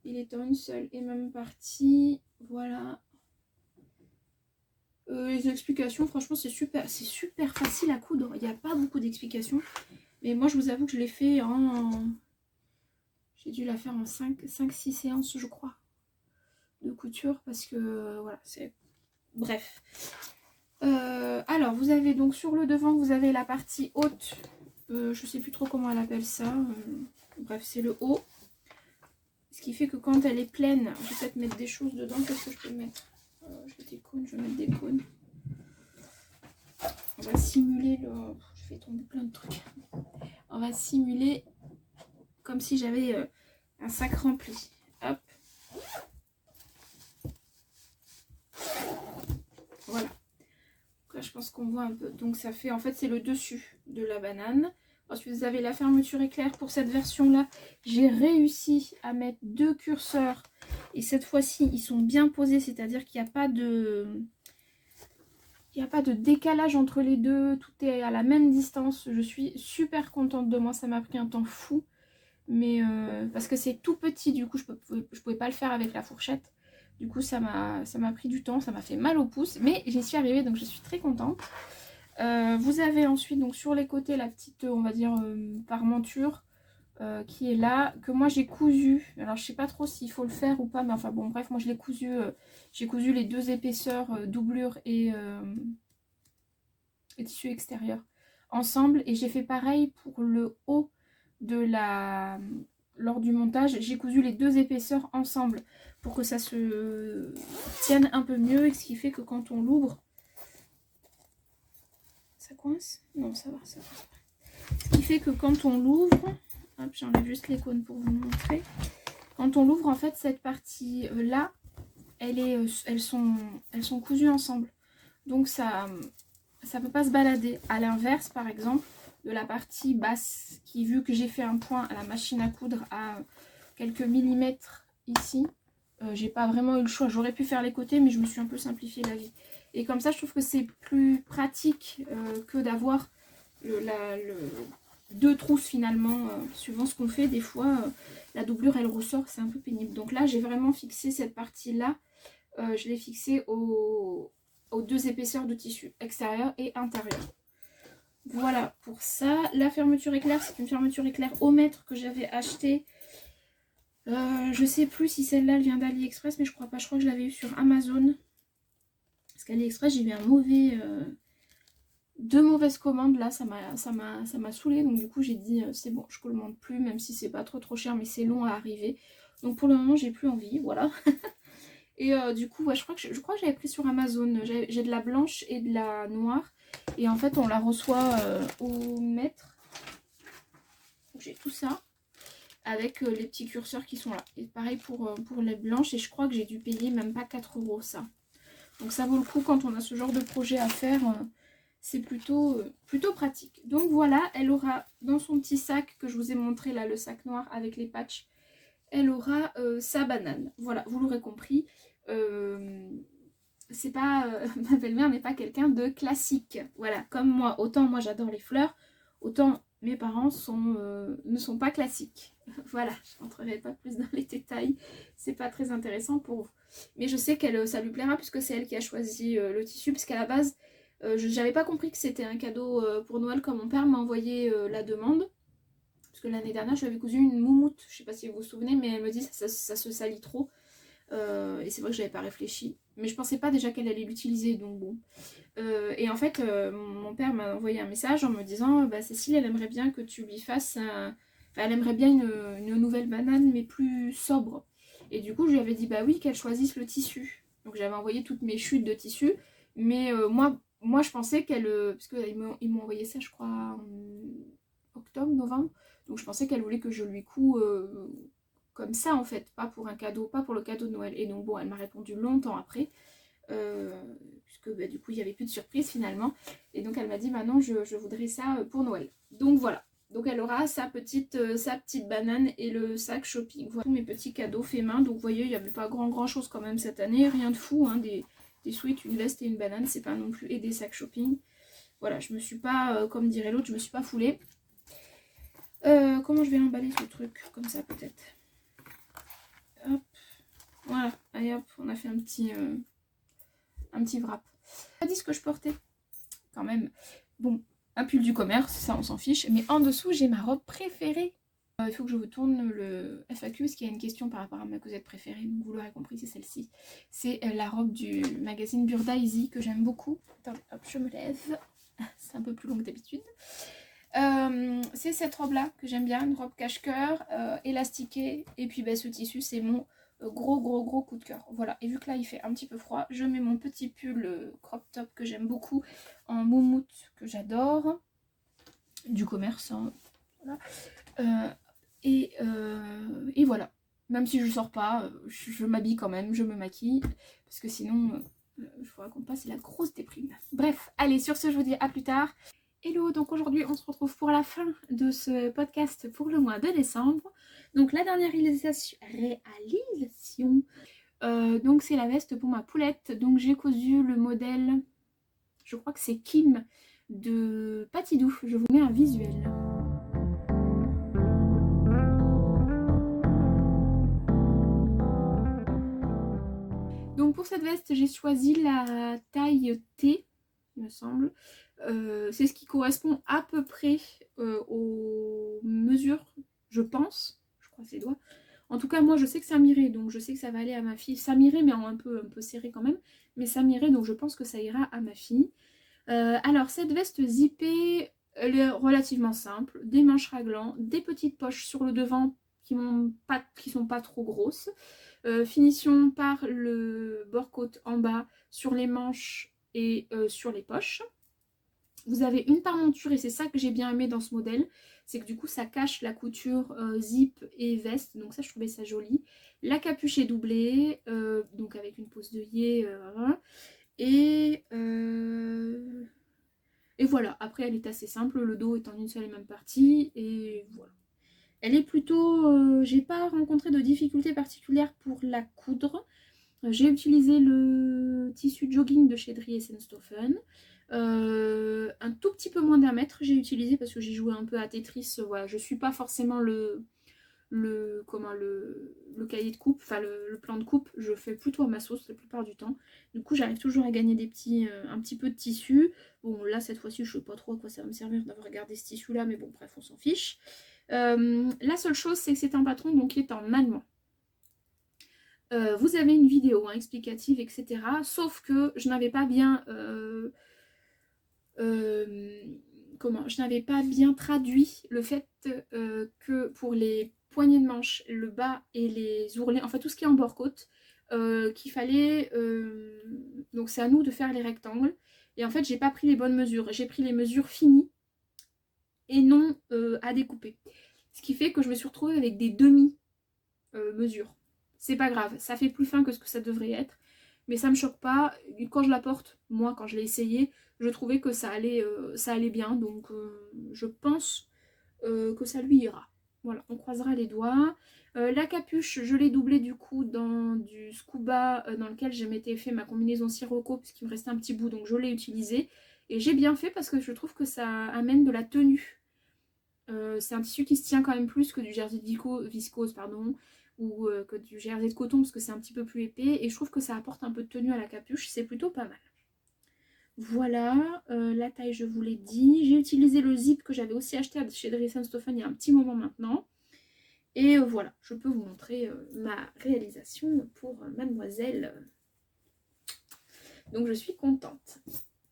Il est en une seule et même partie. Voilà. Les explications, franchement, c'est super facile à coudre. Il n'y a pas beaucoup d'explications. Mais moi, je vous avoue que je l'ai fait en... J'ai dû la faire en 5-6 séances, je crois, de couture. Parce que, voilà, c'est... Bref. Alors, vous avez donc sur le devant, vous avez la partie haute. Je sais plus trop comment elle appelle ça. Bref, c'est le haut. Ce qui fait que quand elle est pleine, je vais peut-être mettre des choses dedans. Qu'est-ce que je peux mettre? Je vais des cônes, je vais mettre des cônes. On va simuler le... Je fais tomber plein de trucs. On va simuler comme si j'avais un sac rempli. Hop. Voilà. Donc là, je pense qu'on voit un peu. Donc ça fait... En fait, c'est le dessus de la banane. Ensuite, vous avez la fermeture éclair. Pour cette version-là, j'ai réussi à mettre 2 curseurs. Et cette fois-ci, ils sont bien posés. C'est-à-dire qu'il n'y a pas de... Il n'y a pas de décalage entre les deux. Tout est à la même distance. Je suis super contente de moi. Ça m'a pris un temps fou. Mais parce que c'est tout petit. Du coup, je pouvais pas le faire avec la fourchette. Du coup, ça m'a pris du temps. Ça m'a fait mal au pouce. Mais j'y suis arrivée. Donc, je suis très contente. Vous avez ensuite donc sur les côtés la petite on va dire parmenture qui est là, que moi j'ai cousu. Alors je sais pas trop s'il faut le faire ou pas, mais enfin bon bref, moi je l'ai cousu, j'ai cousu les 2 épaisseurs doublure et tissu extérieur ensemble, et j'ai fait pareil pour le haut de la... Lors du montage, j'ai cousu les 2 épaisseurs ensemble pour que ça se tienne un peu mieux, et ce qui fait que quand on l'ouvre, ça coince? Non, ça va, ça va. Ce qui fait que quand on l'ouvre, hop, j'enlève juste les cônes pour vous montrer. Quand on l'ouvre, en fait, cette partie-là, elles sont cousues ensemble. Donc ça peut pas se balader. À l'inverse, par exemple, de la partie basse, qui vu que j'ai fait un point à la machine à coudre à quelques millimètres ici, j'ai pas vraiment eu le choix. J'aurais pu faire les côtés, mais je me suis un peu simplifié la vie. Et comme ça, je trouve que c'est plus pratique que d'avoir deux trousses finalement, suivant ce qu'on fait. Des fois, la doublure, elle ressort, c'est un peu pénible. Donc là, j'ai vraiment fixé cette partie-là. Je l'ai fixée aux deux épaisseurs de tissu, extérieur et intérieur. Voilà pour ça. La fermeture éclair, c'est une fermeture éclair au mètre que j'avais achetée. Je sais plus si celle-là elle vient d'AliExpress, mais je crois pas. Je crois que je l'avais eu sur Amazon. Parce qu'AliExpress, j'ai eu deux mauvaises commandes. Là, ça m'a saoulée. Donc du coup, j'ai dit c'est bon, je commande plus, même si c'est pas trop cher, mais c'est long à arriver. Donc pour le moment, j'ai plus envie. Voilà. Et du coup, ouais, je crois que j'avais pris sur Amazon. J'ai de la blanche et de la noire. Et en fait, on la reçoit au mètre. J'ai tout ça. Avec les petits curseurs qui sont là. Et pareil pour les blanches. Et je crois que j'ai dû payer même pas 4 € ça. Donc ça vaut le coup quand on a ce genre de projet à faire. C'est plutôt pratique. Donc voilà, elle aura dans son petit sac que je vous ai montré là, le sac noir avec les patchs. Elle aura sa banane. Voilà, vous l'aurez compris. C'est pas ma belle-mère n'est pas quelqu'un de classique. Voilà, comme moi. Autant moi j'adore les fleurs, autant mes parents ne sont pas classiques. Voilà, je n'entrerai pas plus dans les détails. C'est pas très intéressant pour vous. Mais je sais que ça lui plaira puisque c'est elle qui a choisi le tissu. Puisqu'à la base, je n'avais pas compris que c'était un cadeau pour Noël quand mon père m'a envoyé la demande. Parce que l'année dernière, je lui avais cousu une moumoute. Je sais pas si vous vous souvenez, mais elle me dit ça se salit trop. Et c'est vrai que j'avais pas réfléchi. Mais je pensais pas déjà qu'elle allait l'utiliser, donc bon. Et en fait, mon père m'a envoyé un message en me disant bah, Cécile, elle aimerait bien que tu lui fasses elle aimerait bien une nouvelle banane, mais plus sobre. Et du coup, je lui avais dit bah oui, qu'elle choisisse le tissu. Donc j'avais envoyé toutes mes chutes de tissu. Mais moi, je pensais qu'elle... parce qu'ils m'ont envoyé ça, je crois, en octobre, novembre. Donc je pensais qu'elle voulait que je lui coud comme ça, en fait. Pas pour un cadeau, pas pour le cadeau de Noël. Et donc bon, elle m'a répondu longtemps après. Puisque bah, du coup il n'y avait plus de surprise finalement, et donc elle m'a dit bah non, je voudrais ça pour Noël. Donc voilà, donc elle aura sa petite banane et le sac shopping. Voilà tous mes petits cadeaux faits main. Donc vous voyez, il n'y avait pas grand chose quand même cette année, rien de fou, hein, des sweats, une veste et une banane, c'est pas non plus, et des sacs shopping. Voilà, je me suis pas, comme dirait l'autre, je me suis pas foulée. Comment je vais emballer ce truc comme ça peut-être. Hop, voilà, allez hop, on a fait un petit wrap. Pas dit ce que je portais quand même. Bon, un pull du commerce, ça on s'en fiche. Mais en dessous, j'ai ma robe préférée. Il faut que je vous tourne le FAQ parce qu'il y a une question par rapport à ma causette préférée. Donc vous l'aurez compris, c'est celle-ci. C'est la robe du magazine Burda Easy que j'aime beaucoup. Attendez, hop, je me lève. C'est un peu plus long que d'habitude. C'est cette robe-là que j'aime bien, une robe cache-cœur, élastiquée. Et puis bah, ce tissu, c'est mon gros coup de cœur. Voilà, et vu que là il fait un petit peu froid, je mets mon petit pull crop top que j'aime beaucoup en moumoute que j'adore, du commerce, hein. Voilà. Et voilà, même si je sors pas, je m'habille quand même, je me maquille, parce que sinon je vous raconte pas, c'est la grosse déprime. Bref, allez, sur ce je vous dis à plus tard. Hello, donc aujourd'hui on se retrouve pour la fin de ce podcast pour le mois de décembre. Donc la dernière réalisation, donc c'est la veste pour ma poulette. Donc j'ai cousu le modèle, je crois que c'est Kim de Patidou. Je vous mets un visuel. Donc pour cette veste j'ai choisi la taille T, il me semble. C'est ce qui correspond à peu près aux mesures, je pense. Je croise les doigts. En tout cas, moi, je sais que ça m'irait, donc je sais que ça va aller à ma fille. Ça m'irait, mais un peu serré quand même. Mais ça m'irait, donc je pense que ça ira à ma fille. Alors, cette veste zippée, elle est relativement simple. Des manches raglan, des petites poches sur le devant qui sont pas trop grosses. Finition par le bord côte en bas sur les manches et sur les poches. vous avez une parmenture et c'est ça que j'ai bien aimé dans ce modèle. C'est que du coup ça cache la couture zip et veste. Donc ça je trouvais ça joli. La capuche est doublée. Donc avec une pose d'œillet. Et voilà. Après elle est assez simple. Le dos est en une seule et même partie. Et voilà. Elle est plutôt... j'ai pas rencontré de difficultés particulières pour la coudre. J'ai utilisé le tissu jogging de chez Dries & Stoffen. Un tout petit peu moins d'1 mètre j'ai utilisé parce que j'ai joué un peu à Tetris. Voilà, je suis pas forcément le cahier de coupe, enfin le plan de coupe, je fais plutôt à ma sauce la plupart du temps. Du coup j'arrive toujours à gagner un petit peu de tissu. Bon là cette fois-ci je sais pas trop à quoi ça va me servir d'avoir gardé ce tissu là, mais bon bref on s'en fiche. La seule chose c'est que c'est un patron donc qui est en allemand. Vous avez une vidéo explicative, etc. Sauf que je n'avais pas bien... je n'avais pas bien traduit le fait que pour les poignées de manche, le bas et les ourlets, enfin tout ce qui est en bord-côte, qu'il fallait... donc c'est à nous de faire les rectangles. Et en fait, j'ai pas pris les bonnes mesures. J'ai pris les mesures finies et non à découper. Ce qui fait que je me suis retrouvée avec des demi-mesures. C'est pas grave, ça fait plus fin que ce que ça devrait être, mais ça me choque pas. Quand je la porte, moi quand je l'ai essayé, je trouvais que ça allait bien, donc je pense que ça lui ira. Voilà, on croisera les doigts. La capuche, je l'ai doublée du coup dans du scuba dans lequel je m'étais fait ma combinaison Sirocco parce qu'il me restait un petit bout, donc je l'ai utilisé. Et j'ai bien fait parce que je trouve que ça amène de la tenue. C'est un tissu qui se tient quand même plus que du jersey de viscose, pardon, ou que du jersey de coton parce que c'est un petit peu plus épais. Et je trouve que ça apporte un peu de tenue à la capuche, c'est plutôt pas mal. Voilà, la taille je vous l'ai dit. J'ai utilisé le zip que j'avais aussi acheté chez Dries & Stoffen il y a un petit moment maintenant. Et voilà, je peux vous montrer ma réalisation pour mademoiselle. Donc je suis contente.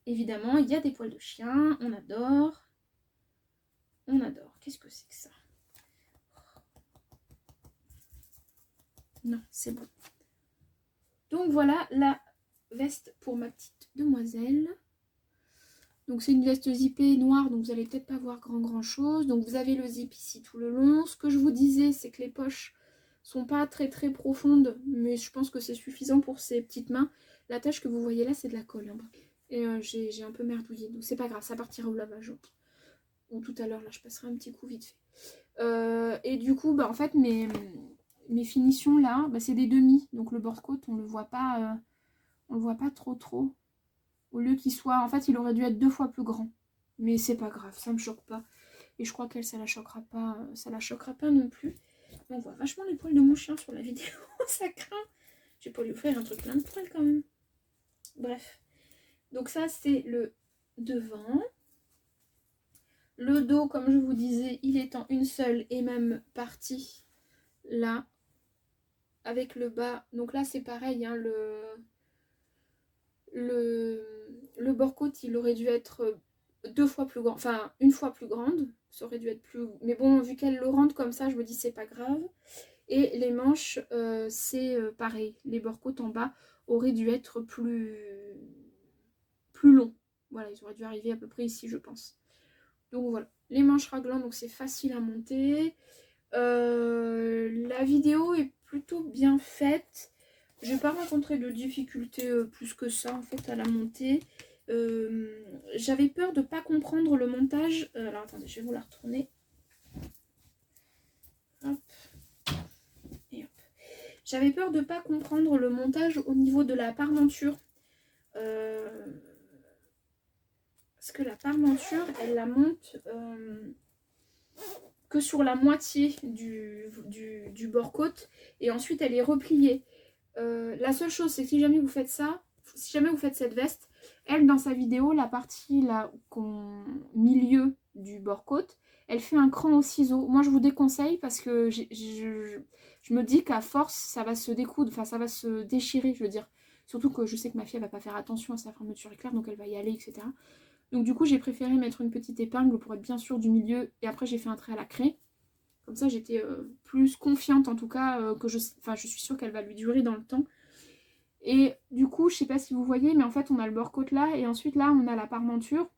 Évidemment, il y a des poils de chien, on adore. On adore. Qu'est-ce que c'est que ça? Non, c'est bon. Donc voilà la veste pour ma petite demoiselle. Donc c'est une veste zippée noire, donc vous allez peut-être pas voir grand chose. Donc vous avez le zip ici tout le long. Ce que je vous disais, c'est que les poches sont pas très profondes, mais je pense que c'est suffisant pour ces petites mains. La tache que vous voyez là, c'est de la colle. Et j'ai un peu merdouillé, donc c'est pas grave, ça partira au lavage. Ou tout à l'heure, là, je passerai un petit coup vite fait. Et du coup, bah en fait, mes finitions là, bah, c'est des demi. Donc le bord-côte, on le voit pas trop. Au lieu qu'il soit... En fait, il aurait dû être 2 fois plus grand. Mais c'est pas grave, ça me choque pas. Et je crois qu'elle, ça la choquera pas non plus. On voit vachement les poils de mon chien sur la vidéo. Ça craint. Je vais pas lui offrir un truc plein de poils quand même. Bref. Donc ça, c'est le devant. Le dos, comme je vous disais, il est en une seule et même partie. Là. Avec le bas. Donc là, c'est pareil. Le bord-côte, il aurait dû être 2 fois plus grand, enfin 1 fois plus grande, ça aurait dû être plus, mais bon vu qu'elle le rentre comme ça je me dis c'est pas grave. Et les manches c'est pareil, les bord-côtes en bas auraient dû être plus longs, voilà, ils auraient dû arriver à peu près ici je pense. Donc voilà, les manches raglant, donc c'est facile à monter. La vidéo est plutôt bien faite. Je n'ai pas rencontré de difficultés plus que ça en fait à la montée. J'avais peur de ne pas comprendre le montage. Alors attendez, je vais vous la retourner. Hop. Et hop. J'avais peur de ne pas comprendre le montage au niveau de la parmenture. Parce que la parmenture, elle la monte que sur la moitié du bord-côte. Et ensuite, elle est repliée. La seule chose, c'est que si jamais vous faites ça, si jamais vous faites cette veste, elle, dans sa vidéo, la partie là, milieu du bord-côte, elle fait un cran au ciseau. Moi, je vous déconseille parce que je me dis qu'à force, ça va se découdre, enfin, ça va se déchirer, je veux dire. Surtout que je sais que ma fille, elle va pas faire attention à sa fermeture éclair, donc elle va y aller, etc. Donc du coup, j'ai préféré mettre une petite épingle pour être bien sûre du milieu. Et après, j'ai fait un trait à la craie. Comme ça, j'étais plus confiante, en tout cas, que je suis sûre qu'elle va lui durer dans le temps. Et du coup, je sais pas si vous voyez, mais en fait, on a le bord-côte là, et ensuite là, on a la parmenture.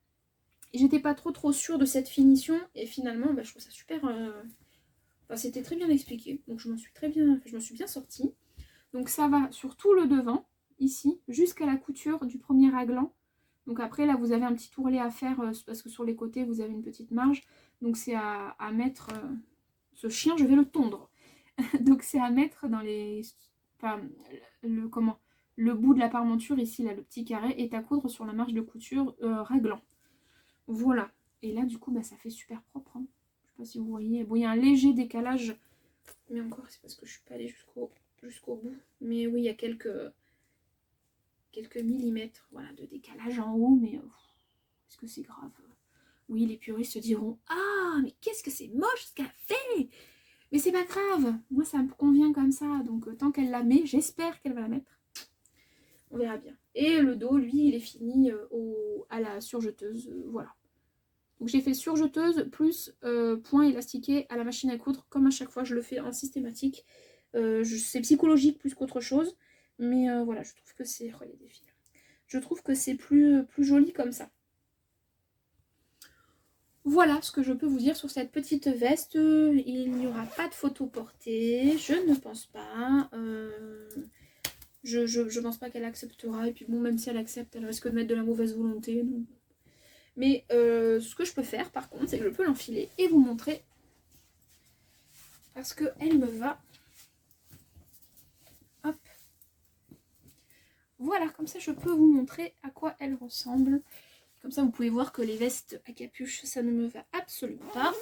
Et j'étais pas trop sûre de cette finition. Et finalement, bah, je trouve ça super... Enfin, c'était très bien expliqué. Donc je m'en suis bien sortie. Donc ça va sur tout le devant, ici, jusqu'à la couture du premier raglan. Donc après, là, vous avez un petit tourlet à faire parce que sur les côtés, vous avez une petite marge. Donc c'est à mettre... ce chien, je vais le tondre. Donc c'est à mettre dans les... Enfin, le bout de la parmenture, ici, là, le petit carré, est à coudre sur la marge de couture raglan. Voilà. Et là, du coup, bah, ça fait super propre. Hein. Je sais pas si vous voyez. Bon, il y a un léger décalage. Mais encore, c'est parce que je suis pas allée jusqu'au bout. Mais oui, il y a quelques millimètres voilà, de décalage en haut. Mais est-ce que c'est grave? Oui, les puristes se diront « Ah, mais qu'est-ce que c'est moche ce qu'elle a fait !» Mais c'est pas grave. Moi, ça me convient comme ça. Donc, tant qu'elle la met, j'espère qu'elle va la mettre. On verra bien. Et le dos, lui, il est fini à la surjeteuse. Voilà. Donc j'ai fait surjeteuse plus point élastiqué à la machine à coudre. Comme à chaque fois, je le fais en systématique. C'est psychologique plus qu'autre chose. Mais voilà, je trouve que c'est... Oh, il y a des fils. Je trouve que c'est plus joli comme ça. Voilà ce que je peux vous dire sur cette petite veste. Il n'y aura pas de photo portée. Je ne pense pas. Je pense pas qu'elle acceptera. Et puis bon, même si elle accepte, elle risque de mettre de la mauvaise volonté. Donc... Mais ce que je peux faire par contre, c'est que je peux l'enfiler et vous montrer. Parce qu'elle me va. Hop. Voilà, comme ça je peux vous montrer à quoi elle ressemble. Comme ça vous pouvez voir que les vestes à capuche, ça ne me va absolument pas.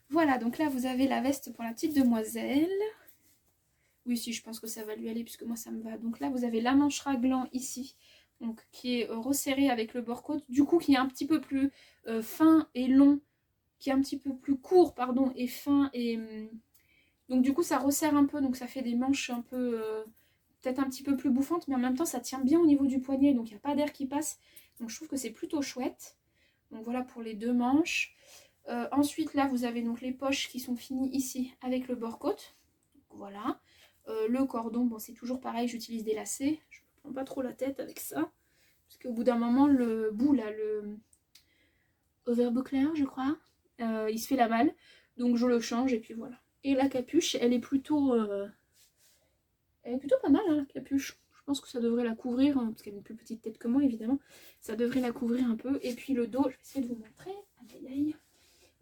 Voilà, donc là vous avez la veste pour la petite demoiselle. Oui, si, je pense que ça va lui aller puisque moi ça me va. Donc là vous avez la manche raglan ici. Donc, qui est resserrée avec le bord-côte. Du coup qui est un petit peu plus fin et long. Qui est un petit peu plus court, pardon, et fin. Et donc du coup ça resserre un peu. Donc ça fait des manches un peu... peut-être un petit peu plus bouffantes. Mais en même temps ça tient bien au niveau du poignet. Donc il n'y a pas d'air qui passe. Donc je trouve que c'est plutôt chouette. Donc voilà pour les deux manches. Ensuite là vous avez donc les poches qui sont finies ici avec le bord-côte. Voilà. Le cordon, bon c'est toujours pareil, j'utilise des lacets. Je ne me prends pas trop la tête avec ça. Parce qu'au bout d'un moment, le bout là, le overbuckler je crois, il se fait la malle. Donc je le change et puis voilà. Et la capuche, elle est plutôt pas mal hein, la capuche. Je pense que ça devrait la couvrir, hein, parce qu'elle a une plus petite tête que moi évidemment. Ça devrait la couvrir un peu. Et puis le dos, je vais essayer de vous montrer. Aïe aïe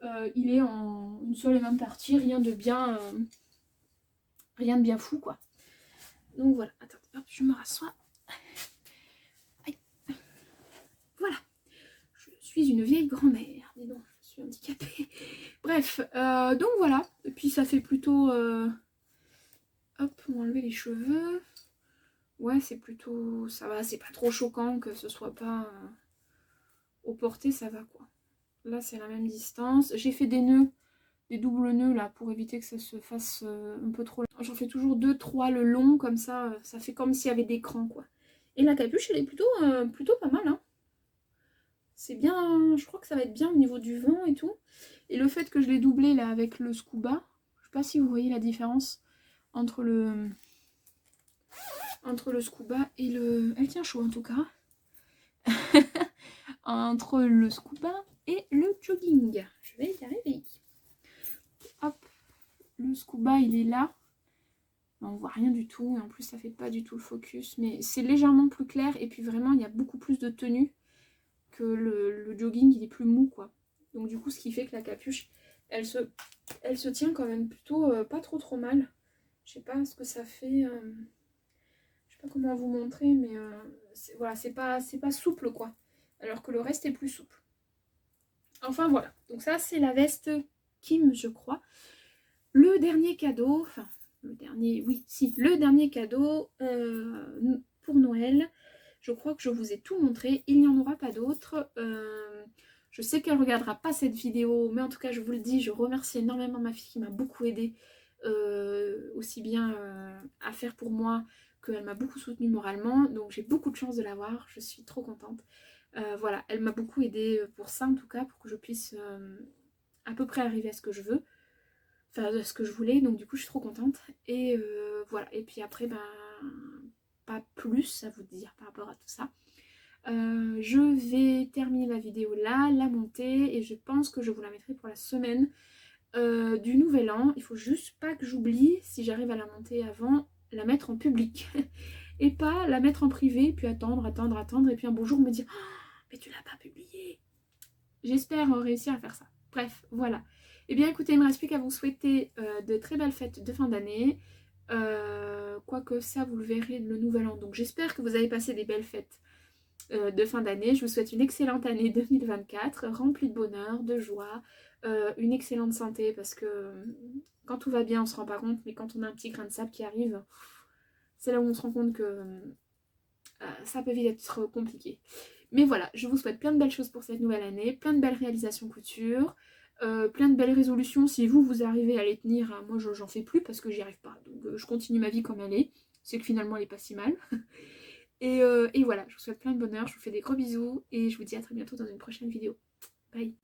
aïe. Il est en une seule et même partie, rien de bien fou quoi. Donc voilà, attends, hop, je me rassois. Aïe. Voilà, je suis une vieille grand-mère, dis donc, je suis handicapée. Bref, donc voilà, et puis ça fait plutôt... Hop, on va enlever les cheveux. Ouais, c'est plutôt... ça va, c'est pas trop choquant que ce soit pas... au porté, ça va quoi. Là, c'est la même distance. J'ai fait des nœuds, des doubles nœuds là, pour éviter que ça se fasse un peu trop... J'en fais toujours 2-3 le long, comme ça, ça fait comme s'il y avait des crans quoi. Et la capuche, elle est plutôt pas mal, hein. C'est bien, je crois que ça va être bien au niveau du vent et tout. Et le fait que je l'ai doublé là avec le scuba, je sais pas si vous voyez la différence entre le scuba et le... Elle tient chaud en tout cas. Entre le scuba et le jogging. Je vais y arriver. Hop, le scuba il est là. On voit rien du tout et en plus ça fait pas du tout le focus. Mais c'est légèrement plus clair et puis vraiment il y a beaucoup plus de tenue que le jogging il est plus mou quoi. Donc du coup ce qui fait que la capuche elle se tient quand même plutôt pas trop mal. Je sais pas ce que ça fait. Je sais pas comment vous montrer mais voilà, c'est pas souple quoi. Alors que le reste est plus souple. Enfin voilà, donc ça c'est la veste Kim je crois. Le dernier cadeau, enfin le dernier cadeau pour Noël. Je crois que je vous ai tout montré, il n'y en aura pas d'autres. Je sais qu'elle ne regardera pas cette vidéo, mais en tout cas je vous le dis, je remercie énormément ma fille qui m'a beaucoup aidée, aussi bien à faire pour moi qu'elle m'a beaucoup soutenue moralement. Donc j'ai beaucoup de chance de l'avoir, je suis trop contente. Voilà, elle m'a beaucoup aidée pour ça en tout cas, pour que je puisse à peu près arriver à ce que je veux. Enfin, à ce que je voulais, donc du coup je suis trop contente. Et voilà, et puis après, ben, pas plus à vous dire par rapport à tout ça. Je vais terminer la vidéo là, la monter, et je pense que je vous la mettrai pour la semaine du nouvel an. Il faut juste pas que j'oublie, si j'arrive à la monter avant, la mettre en public. Et pas la mettre en privé, puis attendre, et puis un beau jour me dire oh, mais tu l'as pas publié. J'espère réussir à faire ça. Bref, voilà. Eh bien écoutez, il ne me reste plus qu'à vous souhaiter de très belles fêtes de fin d'année. Quoique ça, vous le verrez le nouvel an. Donc j'espère que vous avez passé des belles fêtes de fin d'année. Je vous souhaite une excellente année 2024, remplie de bonheur, de joie, une excellente santé, parce que quand tout va bien, on se rend pas compte, mais quand on a un petit grain de sable qui arrive, c'est là où on se rend compte que ça peut vite être compliqué. Mais voilà, je vous souhaite plein de belles choses pour cette nouvelle année, plein de belles réalisations couture, plein de belles résolutions. Si vous arrivez à les tenir, moi j'en fais plus parce que j'y arrive pas. Donc je continue ma vie comme elle est. C'est que finalement elle est pas si mal. Et voilà, je vous souhaite plein de bonheur, je vous fais des gros bisous et je vous dis à très bientôt dans une prochaine vidéo. Bye.